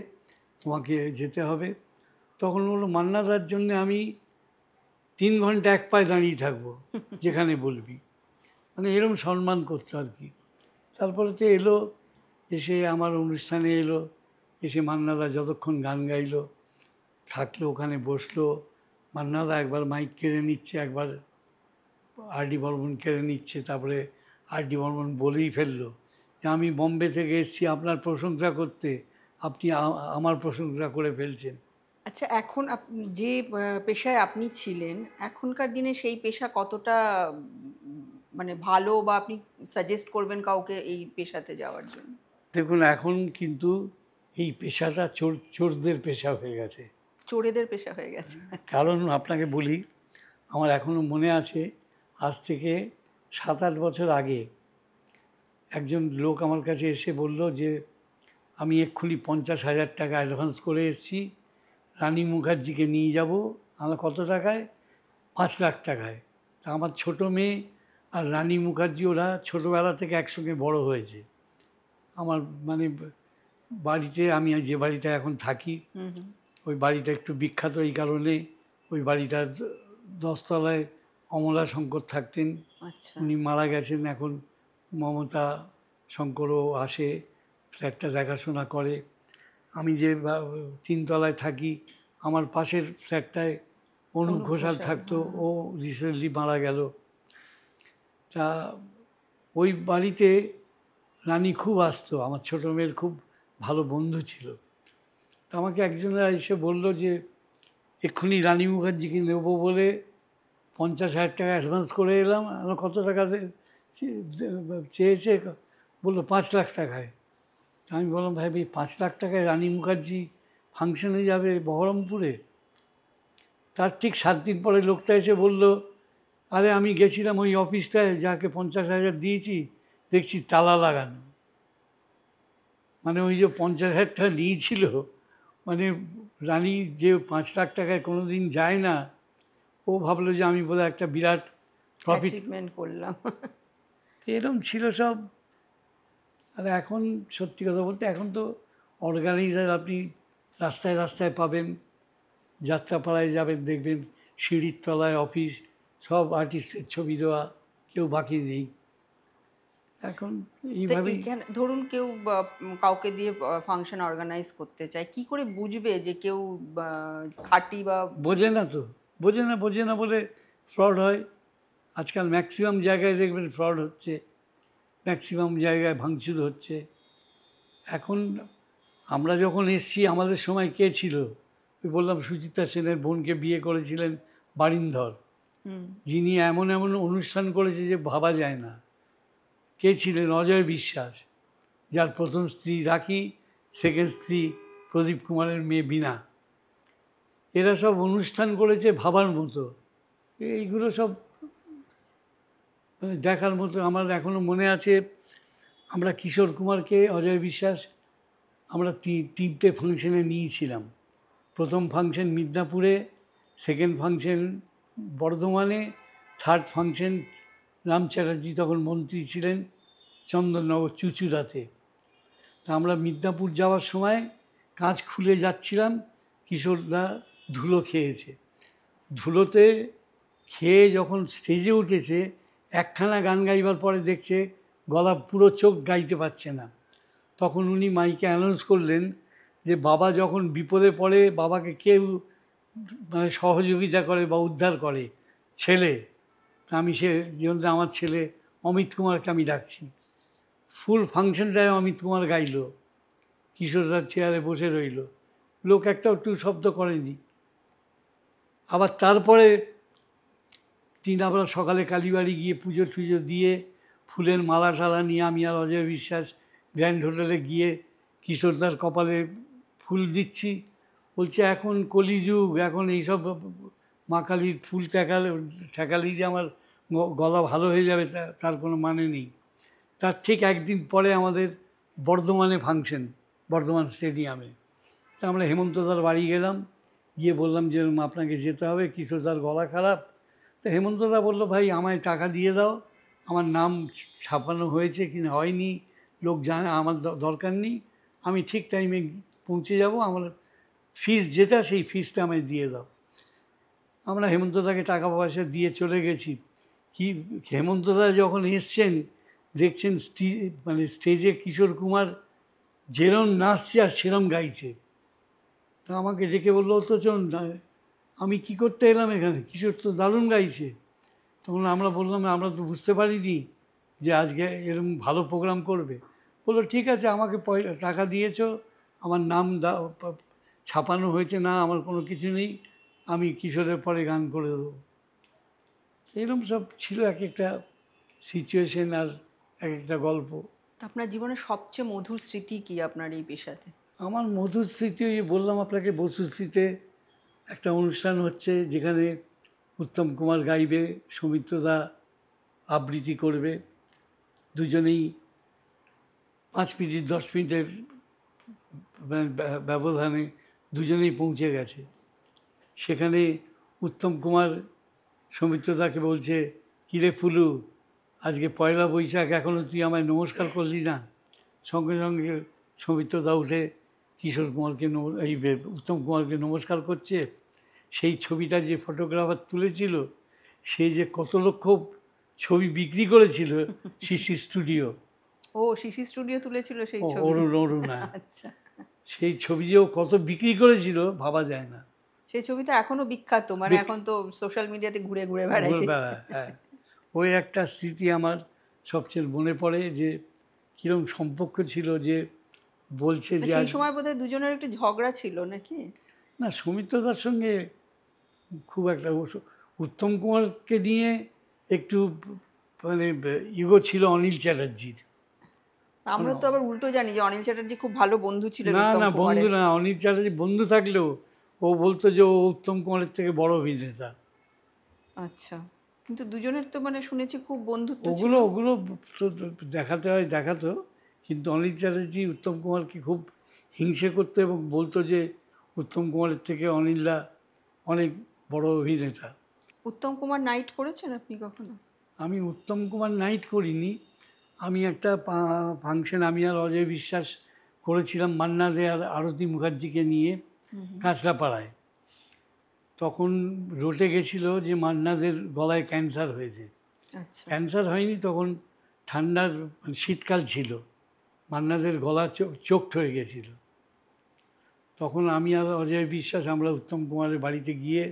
তোমাকে যেতে হবে। তখন বললো, মান্নাদার জন্যে আমি 3 ঘন্টা এক পায়ে দাঁড়িয়ে থাকবো, যেখানে বলবি। মানে এরকম সম্মান করতো আর কি। তারপরে তো এলো, এসে আমার অনুষ্ঠানে এলো, এসে মান্নাদা যতক্ষণ গান গাইলো থাকলো, ওখানে বসলো। মান্নাদা একবার মাইক কেড়ে নিচ্ছে, একবার আর.ডি. বর্মন কেড়ে নিচ্ছে। তারপরে আর.ডি. বর্মন বলেই ফেললো যে, আমি বম্বে থেকে এসেছি আপনার প্রশংসা করতে, আপনি আমার প্রশংসা করে ফেলছেন। আচ্ছা, এখন আপনি যে পেশায় আপনি ছিলেন, এখনকার দিনে সেই পেশা কতটা মানে ভালো, বা আপনি সাজেস্ট করবেন কাউকে এই পেশাতে যাওয়ার জন্য? দেখুন, এখন কিন্তু এই পেশাটা চোরদের পেশা হয়ে গেছে। চোরেদের পেশা হয়ে গেছে। কারণ আপনাকে বলি, আমার এখনও মনে আছে, আজ থেকে 7-8 বছর আগে একজন লোক আমার কাছে এসে বলল যে, আমি এক্ষুনি 50,000 টাকা অ্যাডভান্স করে এসেছি, রানী মুখার্জিকে নিয়ে যাব। আমার কত টাকায়? 5 লাখ টাকায়। তা আমার ছোটো মেয়ে আর রানী মুখার্জি, ওরা ছোটোবেলা থেকে একসঙ্গে বড় হয়েছে। আমার মানে বাড়িতে, আমি যে বাড়িটা এখন থাকি, ওই বাড়িটা একটু বিখ্যাত এই কারণে, ওই বাড়িটার 10 তলায় অমলা শঙ্কর থাকতেন। আচ্ছা। উনি মারা গেছেন। এখন মমতা শঙ্করও আসে, ফ্ল্যাটটা দেখাশোনা করে। আমি যে 3 তলায় থাকি, আমার পাশের ফ্ল্যাটটায় অনুপ ঘোষাল থাকতো, ও রিসেন্টলি মারা গেল। তা ওই বাড়িতে রানী খুব আসতো, আমার ছোটো মেয়ের খুব ভালো বন্ধু ছিল। তা আমাকে একজনের এসে বলল যে, এক্ষুনি রানী মুখার্জিকে নেবো বলে 50,000 টাকা অ্যাডভান্স করে এলাম। আমার কত টাকা চেয়েছে? বললো 5 লাখ টাকায়। আমি বললাম, ভাই 5 লাখ টাকায় রানী মুখার্জি ফাংশনে যাবে বহরমপুরে? তার ঠিক 7 দিন পরে লোকটা এসে বলল, আরে আমি গেছিলাম ওই অফিসটায়, যাকে 50,000 দিয়েছি, দেখছি তালা লাগানো। মানে ওই যে 50,000 টাকা নিয়েছিল, মানে রানী যে 5 লাখ টাকায় কোনো দিন যায় না, ও ভাবলো যে আমি বোধহয় একটা বিরাট প্রফিট অ্যাচিভমেন্ট করলাম। এরকম ছিল সব। আর এখন সত্যি কথা বলতে এখন তো অর্গানাইজার আপনি রাস্তায় রাস্তায় পাবেন, যাত্রাপাড়ায় যাবেন দেখবেন সিঁড়ির তলায় অফিস, সব আর্টিস্টের ছবি দেওয়া, কেউ বাকি নেই এখন তো এইভাবেই। এইখানে ধরুন কেউ কাউকে দিয়ে ফাংশন অর্গানাইজ করতে চায়, কি করে বুঝবে যে কেউ খাঁটি বা বোঝে না তো, বোঝে না বলে ফ্রড হয়। আজকাল ম্যাক্সিমাম জায়গায় দেখবেন ফ্রড হচ্ছে, ম্যাক্সিমাম জায়গায় ভাঙচুর হচ্ছে। এখন আমরা যখন এসছি আমাদের সময় কে ছিল? ওই বললাম সুচিত্রা সেনের বোনকে বিয়ে করেছিলেন বারিন্ধর, যিনি এমন এমন অনুষ্ঠান করেছে যে ভাবা যায় না। কে ছিলেন? অজয় বিশ্বাস, যার প্রথম স্ত্রী রাখি, সেকেন্ড স্ত্রী প্রদীপ কুমারের মেয়ে বীণা। এরা সব অনুষ্ঠান করেছে ভাবার মতো। এইগুলো সব মানে দেখার মতো। আমার এখনও মনে আছে, আমরা কিশোর কুমারকে, অজয় বিশ্বাস, আমরা 3টে ফাংশনে নিয়েছিলাম। প্রথম ফাংশন মিদনাপুরে, সেকেন্ড ফাংশন বর্ধমানে, থার্ড ফাংশন রাম চ্যাটার্জি তখন মন্ত্রী ছিলেন চন্দননগর চুচুড়াতে। তা আমরা মিদনাপুর যাওয়ার সময় কাঁচ খুলে যাচ্ছিলাম, কিশোরদা ধুলো খেয়েছে। ধুলোতে খেয়ে যখন স্টেজে উঠেছে, একখানা গান গাইবার পরে দেখছে গলা পুরো চোখ গাইতে পারছে না। তখন উনি মাইকে অ্যানাউন্স করলেন যে বাবা যখন বিপদে পড়ে, বাবাকে কেউ মানে সহযোগিতা করে বা উদ্ধার করে, ছেলে। তা আমি সে জন্য আমার ছেলে অমিত কুমারকে আমি ডাকছি। ফুল ফাংশনটায় অমিত কুমার গাইল, কিশোরদার চেয়ারে বসে রইল, লোক একটাও একটু শব্দ করেনি। আবার তারপরে আমরা সকালে কালীবাড়ি গিয়ে পুজো টুজো দিয়ে ফুলের মালা টালা নিয়ে আমি আর অজয় বিশ্বাস গ্র্যান্ড হোটেলে গিয়ে কিশোরদার কপালে ফুল দিচ্ছি। বলছে এখন কলিযুগ, এখন এইসব মা কালীর ফুল ঠেকালেই যে আমার গলা ভালো হয়ে যাবে তার কোনো মানে নেই। তার ঠিক একদিন পরে আমাদের বর্ধমানে ফাংশন, বর্ধমান স্টেডিয়ামে। তা আমরা হেমন্তদার বাড়ি গেলাম, গিয়ে বললাম যে আপনাকে যেতে হবে, কিশোরদার গলা খারাপ। তো হেমন্তদা বললো, ভাই আমায় টাকা দিয়ে দাও, আমার নাম ছাপানো হয়েছে কি না হয়নি লোক জানে, আমার দরকার নেই, আমি ঠিক টাইমে পৌঁছে যাব, আমার ফিস যেটা সেই ফিসটা আমায় দিয়ে দাও। আমরা হেমন্তদাকে টাকা পয়সা দিয়ে চলে গেছি। কি হেমন্তদা যখন এসছেন দেখছেন মানে স্টেজে কিশোর কুমার যেরম নাচছে আর সেরম গাইছে। তা আমাকে ডেকে বললো, অথচ আমি কি করতে এলাম এখানে, কিশোর তো দারুণ গাইছে। তখন আমরা বললাম, আমরা তো বুঝতে পারিনি যে আজকে এরকম ভালো প্রোগ্রাম করবে। বললো ঠিক আছে, আমাকে টাকা দিয়েছো, আমার নাম ছাপানো হয়েছে না, আমার কোনো কিছু নেই, আমি কিশোরের পরে গান করে দেবো। এরকম সব ছিল এক একটা সিচুয়েশন আর এক একটা গল্প। আপনার জীবনের সবচেয়ে মধুর স্মৃতি কি আপনার এই পেশাতে? আমার মধুর স্মৃতি ওই বললাম আপনাকে, বসুশ্রীতে একটা অনুষ্ঠান হচ্ছে যেখানে উত্তম কুমার গাইবে, সৌমিত্রদা আবৃত্তি করবে, দুজনেই 5 মিনিট 10 মিনিটের ব্যবধানে দুজনেই পৌঁছে গেছে। সেখানে উত্তম কুমার সৌমিত্রদাকে বলছে, কিরে ফুলু, আজকে পয়লা বৈশাখ, এখনও তুই আমায় নমস্কার করলি না। সঙ্গে সঙ্গে সৌমিত্রদা উঠে কিশোর কুমারকে উত্তম কুমারকে নমস্কার করছে। সেই ছবিটা যে ফটোগ্রাফার তুলেছিল, সে যে কত লক্ষ ছবি বিক্রি করেছিল শিশি স্টুডিও। ও, শিশি স্টুডিও তুলেছিল সেই ছবি? অরুণা। আচ্ছা, সেই ছবি যে ও কত বিক্রি করেছিল ভাবা যায় না। সেই ছবি তো এখনো বিখ্যাত, মানে এখন তো সোশ্যাল মিডিয়াতে ঘুরে ঘুরে বেড়ায়। হ্যাঁ, ওই একটা স্মৃতি আমার সবচেয়ে মনে পড়ে, যে কীরকম সম্পর্ক ছিল, যে বলছে যে সেই সময় বোধহয় দুজনের একটু ঝগড়া ছিল নাকি? না, সৌমিত্রদার সঙ্গে খুব একটা, উত্তম কুমারকে নিয়ে একটু মানে ইগো ছিল অনিল চ্যাটার্জির। আমরা তো আবার উল্টো জানি যে অনিল চ্যাটার্জি খুব ভালো বন্ধু ছিলেন না উত্তম না, কুমারের। বন্ধু না, অনিল চ্যাটার্জি বন্ধু থাকলেও ও বলতো যে ও উত্তম কুমারের থেকে বড় অভিনেতা। আচ্ছা, কিন্তু দুজনের তো মানে শুনেছি খুব বন্ধুত্ব ছিল। ওগুলো ওগুলো তো দেখাতে হয় দেখাতো, কিন্তু অনিল চ্যাটার্জি উত্তম কুমারকে খুব হিংসে করতো এবং বলতো যে উত্তম কুমারের থেকে অনিলদা অনেক বড় অভিনেতা। উত্তম কুমার নাইট করেছেন আপনি কখনো? আমি উত্তম কুমার নাইট করিনি। আমি একটা ফাংশন আমি আর অজয় বিশ্বাস করেছিলাম মান্না দে আর আরতি মুখার্জিকে নিয়ে কাঁচরাপাড়ায়। তখন রটে গেছিল যে মান্নাদের গলায় ক্যান্সার হয়েছে। আচ্ছা। ক্যান্সার হয়নি তখন, ঠান্ডার মানে শীতকাল ছিল, মান্নাদের গলা চোখড হয়ে গেছিল। তখন আমি আর অজয় বিশ্বাস আমরা উত্তম কুমারের বাড়িতে গিয়ে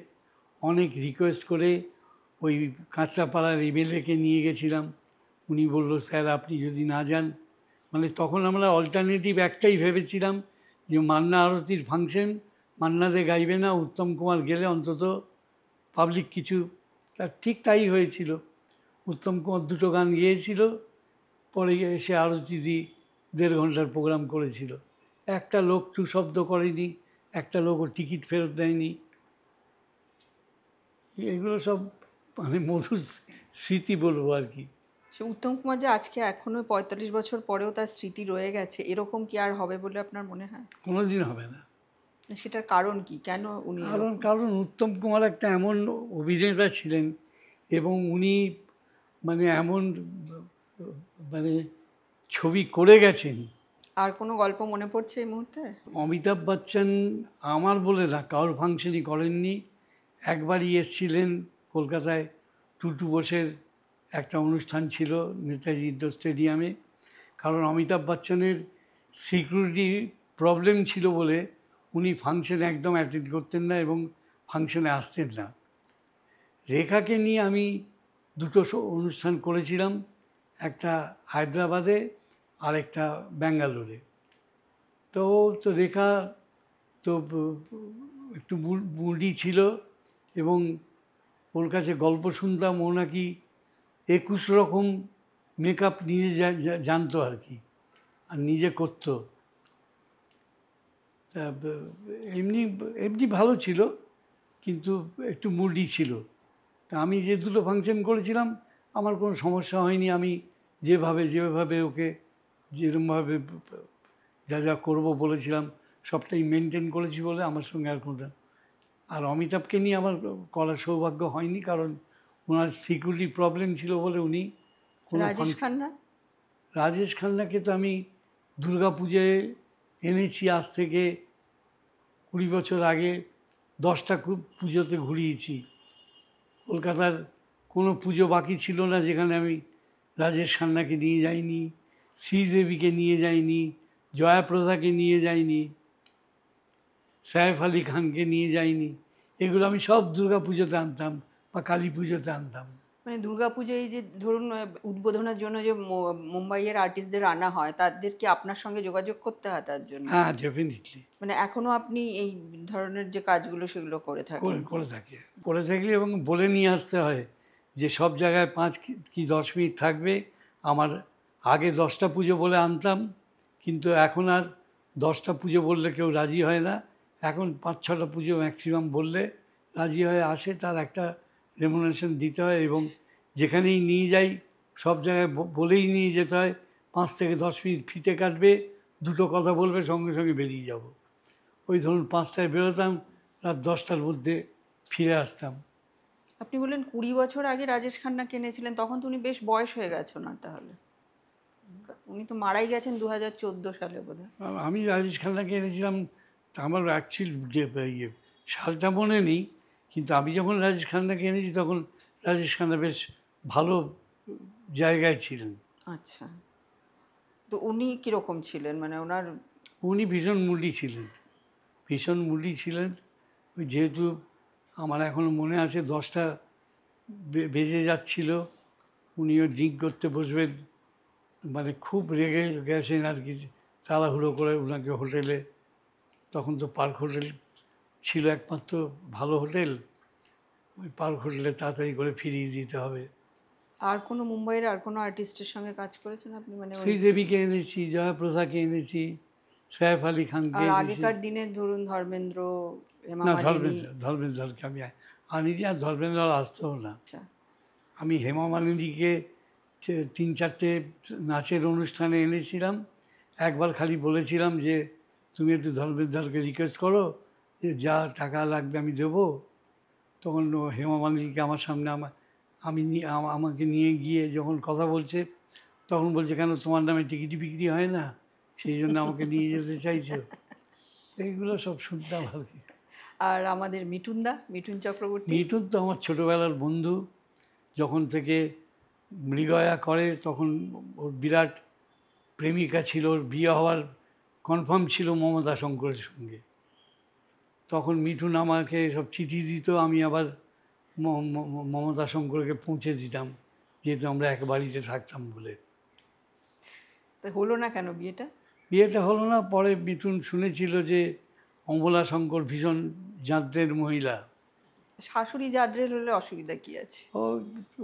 অনেক রিকোয়েস্ট করে ওই কাঁচরাপাড়ার এমএলএকে নিয়ে গেছিলাম। উনি বলল, স্যার আপনি যদি না যান, মানে তখন আমরা অল্টারনেটিভ একটাই ভেবেছিলাম যে মান্না আরতির ফাংশন, মান্নাদে গাইবে না, উত্তম কুমার গেলে অন্তত পাবলিক কিছু, তার ঠিক তাই হয়েছিল। উত্তম কুমার দুটো গান গেয়েছিল, পরে এসে আরতিদি 1.5 ঘন্টার প্রোগ্রাম করেছিল। একটা লোক টু শব্দ করেনি, একটা লোকও টিকিট ফেরত দেয়নি। এগুলো সব মানে মধুর স্মৃতি বলবো আর কি। সে উত্তম কুমার যে আজকে এখনো 45 বছর পরেও তার স্মৃতি রয়ে গেছে, এরকম কি আর হবে বলে আপনার মনে হয়? কোনো দিন হবে না। সেটার কারণ কি, কেন উনি কারণ এরকম? কারণ উত্তম কুমার একটা এমন অভিনেতা ছিলেন এবং উনি মানে এমন মানে ছবি করে গেছেন। আর কোনো গল্প মনে পড়ছে এই মুহূর্তে? অমিতাভ বচ্চন আমার বলে না কারোর ফাংশনই করেননি। একবারই এসেছিলেন কলকাতায়, টুটু বোসের একটা অনুষ্ঠান ছিল নেতাজি ইন্ডোর স্টেডিয়ামে। কারণ অমিতাভ বচ্চনের সিকিউরিটি প্রবলেম ছিল বলে উনি ফাংশনে একদম অ্যাটেন্ড করতেন না এবং ফাংশনে আসতেন না। রেখাকে নিয়ে আমি দুটো অনুষ্ঠান করেছিলাম, একটা হায়দ্রাবাদে আর একটা ব্যাঙ্গালোরে। তো তো রেখা তো একটু বুড়ি ছিল এবং ওর কাছে গল্প শুনতাম, ও নাকি 21 রকম মেকআপ নিয়ে জানতো আর কি, আর নিজে করতো। তা এমনি এমনি ভালো ছিল, কিন্তু একটু মুডি ছিল। তা আমি যে দুটো ফাংশন করেছিলাম আমার কোনো সমস্যা হয়নি। আমি যেভাবে ওকে যেরকমভাবে যা যা করবো বলেছিলাম সবটাই মেনটেন করেছি বলে আমার সঙ্গে আর কোনো। আর অমিতাভকে নিয়ে আমার করার সৌভাগ্য হয়নি, কারণ ওনার সিকিউরিটি প্রবলেম ছিল বলে উনি কোনো রাজেশ খান্না? রাজেশ খান্নাকে তো আমি দুর্গাপুজোয় এনেছি, আজ থেকে 20 বছর আগে 10টা পুজোতে ঘুরিয়েছি। কলকাতার কোনো পুজো বাকি ছিল না যেখানে আমি রাজেশ খান্নাকে নিয়ে যাইনি, শ্রীদেবীকে নিয়ে যাইনি, জয়াপ্রদাকে নিয়ে যাইনি, সাইফ আলি খানকে নিয়ে যাইনি। এগুলো আমি সব দুর্গা পুজোতে আনতাম বা কালী পুজোতে আনতাম। মানে দুর্গাপুজোয় এই যে ধরুন উদ্বোধনের জন্য যে মুম্বাইয়ের আর্টিস্টদের আনা হয়, তাদের কি আপনার সঙ্গে যোগাযোগ করতে হয় তার জন্য? হ্যাঁ, ডেফিনেটলি মানে এখনো আপনি এই ধরনের যে কাজগুলো সেগুলো করে থাকেন? করে থাকি এবং বলে নিয়ে আসতে হয় যে সব জায়গায় 5 কি 10 মিনিট থাকবে। আমার আগে 10টা পুজো বলে আনতাম, কিন্তু এখন আর 10টা পুজো বললে কেউ রাজি হয় না। এখন 5-6টা পুজো ম্যাক্সিমাম বললে রাজি হয়ে আসে, তার একটা রেমুনারেশন দিতে হয় এবং যেখানেই নিয়ে যাই সব জায়গায় বলেই নিয়ে যেতে হয়। 5 থেকে 10 মিনিট ফিতে কাটবে, দুটো কথা বলবে, সঙ্গে সঙ্গে বেরিয়ে যাব। ওই ধরুন 5টায় বেরোতাম, রাত 10টার মধ্যে ফিরে আসতাম। আপনি বললেন 20 বছর আগে রাজেশ খান্না কিনেছিলেন, তখন তো উনি বেশ বয়স হয়ে গেছে ওনার তাহলে। উনি তো মারাই গেছেন 2014 সালে বোধহয়। আমি রাজেশ খান্নাকে এনেছিলাম, তা আমার অ্যাকচুয়ালি যে সালটা মনে নেই, কিন্তু আমি যখন রাজেশ খান্নাকে এনেছি তখন রাজেশ খান্না বেশ ভালো জায়গায় ছিলেন। আচ্ছা, তো উনি কিরকম ছিলেন, মানে ওনার? উনি ভীষণ মুডি ছিলেন। ওই যেহেতু আমার এখনও মনে আছে 10টা বেজে যাচ্ছিল, উনিও ড্রিঙ্ক করতে বসবেন, মানে খুব রেগে গেছেন আর কি। তাড়াহুড়ো করে ওনাকে হোটেলে, তখন তো পার্ক হোটেল ছিল একমাত্র ভালো হোটেল, ওই পার্ক হোটেলে তাড়াতাড়ি করে ফিরিয়ে দিতে হবে। আর কোনো মুম্বাইয়ের আর কোনো আর্টিস্টের সঙ্গে কাজ করেছেন আপনি, মানে ওই? শ্রীদেবীকে এনেছি, জয়াপ্রদাকে এনেছি, সাইফ আলী খানকে আর এনেছি। আগেকার দিনে ধরুন ধর্মেন্দ্র, হেমা না, মালিনী। ধর্মেন্দ্রকে আমি আনিনি, আর ধর্মেন্দ্র আসতেও না। আচ্ছা, আমি হেমা মালিনীকে 3-4টে নাচের অনুষ্ঠানে এনেছিলাম। একবার খালি বলেছিলাম যে তুমি একটু ধর্মেন্দ্রকে রিকোয়েস্ট করো যে যা টাকা লাগবে আমি দেবো। তখন হেমা মালিনীকে আমার সামনে আমাকে নিয়ে গিয়ে যখন কথা বলছে, তখন বলছে কেন তোমার নামে টিকিট বিক্রি হয় না, সেই জন্য আমাকে নিয়ে যেতে চাইছো। এইগুলো সব শুনতাম আর কি। আর আমাদের মিঠুন চক্রবর্তী। মিঠুন তো আমার ছোটোবেলার বন্ধু। যখন থেকে মৃগয়া করে তখন ওর বিরাট প্রেমিকা ছিল, ওর বিয়ে হওয়ার কনফার্ম ছিল মমতা শঙ্করের সঙ্গে। তখন মিঠুন আমাকে সব চিঠি দিত, আমি আবার মমতা শঙ্করকে পৌঁছে দিতাম, যেহেতু আমরা এক বাড়িতে থাকতাম বলে। তা হলো না কেন বিয়েটা? বিয়েটা হলো না। পরে মিঠুন শুনেছিল যে অমলা শঙ্কর ভীষণ জাঁতের মহিলা। শাশুড়ি জাদ্রেল হলে অসুবিধা কি আছে?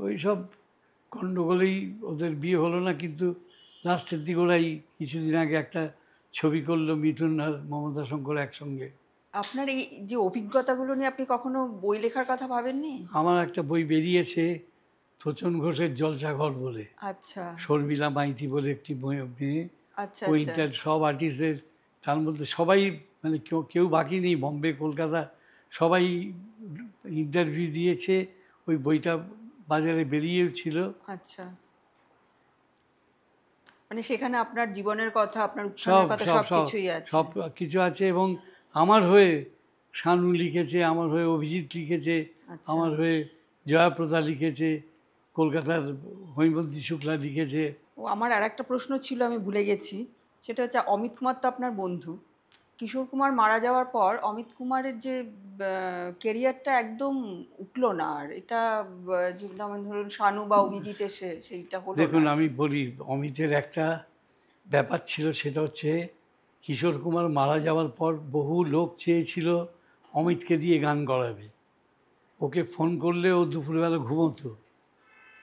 ওই সব গণ্ডগোলেই ওদের বিয়ে হলো না। কিন্তু লাস্টের দিকে ওরাই কিছুদিন আগে একটা ছবি করলো মিঠুন আর মমতা শঙ্কর একসঙ্গে। আপনার এই যে অভিজ্ঞতাগুলো নিয়ে আপনি কখনো বই লেখার কথা ভাবেননি? আমার একটা বই বেরিয়েছে, তোচন ঘোষের জলসাঘর বলে। আচ্ছা শর্মিলা মাইতি বলে একটি মেয়ে। আচ্ছা। ওইটার সব আর্টিস্টের, তার মধ্যে সবাই, মানে কেউ বাকি নেই, বম্বে কলকাতা সবাই ইন্টারভিউ দিয়েছে। ওই বইটা বাজারে বেরিয়েও ছিল। আচ্ছা, মানে সেখানে আপনার জীবনের কথা, আপনার সব উত্থানের কথা সব সব সব কিছুই আছে। সব কিছু আছে। এবং আমার হয়ে শানু লিখেছে, আমার হয়ে অভিজিৎ লিখেছে, আচ্ছা। আমার হয়ে জয়াপ্রদা লিখেছে, কলকাতার হৈমন্তী শুক্লা লিখেছে। ও আমার আর একটা প্রশ্ন ছিল, আমি ভুলে গেছি। সেটা হচ্ছে অমিত কুমার তো আপনার বন্ধু। কিশোর কুমার মারা যাওয়ার পর অমিত কুমারের যে কেরিয়ারটা একদম উঠলো না আর। এটা যেমন ধরুন শানু বা অভিজিৎ এসে সেইটা হলো দেখুন, না। আমি বলি, অমিতের একটা ব্যাপার ছিল, সেটা হচ্ছে কিশোর কুমার মারা যাওয়ার পর বহু লোক চেয়েছিল অমিতকে দিয়ে গান করাবে। ওকে ফোন করলে ও দুপুরবেলা ঘুমোতো,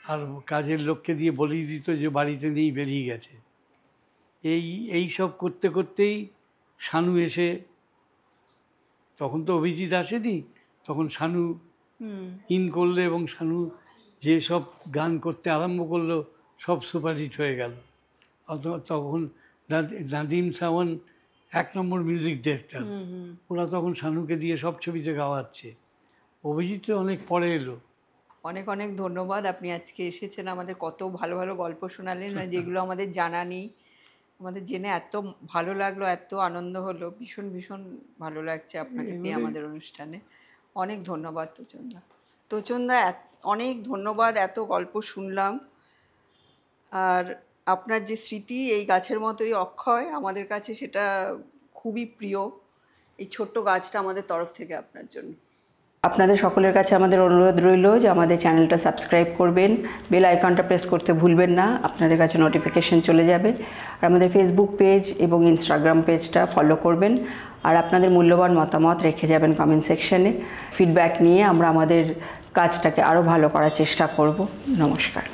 আর কাজের লোককে দিয়ে বলিয়ে দিত যে বাড়িতে নেই, বেরিয়ে গেছে। এই সব করতে করতেই শানু এসে, তখন তো অভিজিৎ আসেনি, তখন শানু ইন করলে, এবং শানু যে সব গান করতে আরম্ভ করলো সব সুপারহিট হয়ে গেল। তখন নাদিম সাওয়ান 1 নম্বর মিউজিক ডিরেক্টর, ওরা তখন শানুকে দিয়ে সব ছবিতে গাওয়াচ্ছে। অভিজিৎ তো অনেক পরে এলো। অনেক অনেক ধন্যবাদ, আপনি আজকে এসেছেন, আমাদের কত ভালো ভালো গল্প শোনালেন, যেগুলো আমাদের জানা নেই। আমাদের জেনে এত ভালো লাগলো, এত আনন্দ হলো, ভীষণ ভীষণ ভালো লাগছে আপনাকে পেয়ে আমাদের অনুষ্ঠানে। অনেক ধন্যবাদ তোচনদা, অনেক ধন্যবাদ, এত গল্প শুনলাম। আর আপনার যে স্মৃতি এই গাছের মতোই অক্ষয়, আমাদের কাছে সেটা খুবই প্রিয়। এই ছোট্ট গাছটা আমাদের তরফ থেকে আপনার জন্য। আপনাদের সকলের কাছে আমাদের অনুরোধ রইল যে আমাদের চ্যানেলটা সাবস্ক্রাইব করবেন, বেল আইকনটা প্রেস করতে ভুলবেন না, আপনাদের কাছে নোটিফিকেশন চলে যাবে। আর আমাদের ফেসবুক পেজ এবং ইনস্টাগ্রাম পেজটা ফলো করবেন। আর আপনাদের মূল্যবান মতামত রেখে যাবেন কমেন্ট সেকশনে। ফিডব্যাক নিয়ে আমরা আমাদের কাজটাকে আরও ভালো করার চেষ্টা করব। নমস্কার।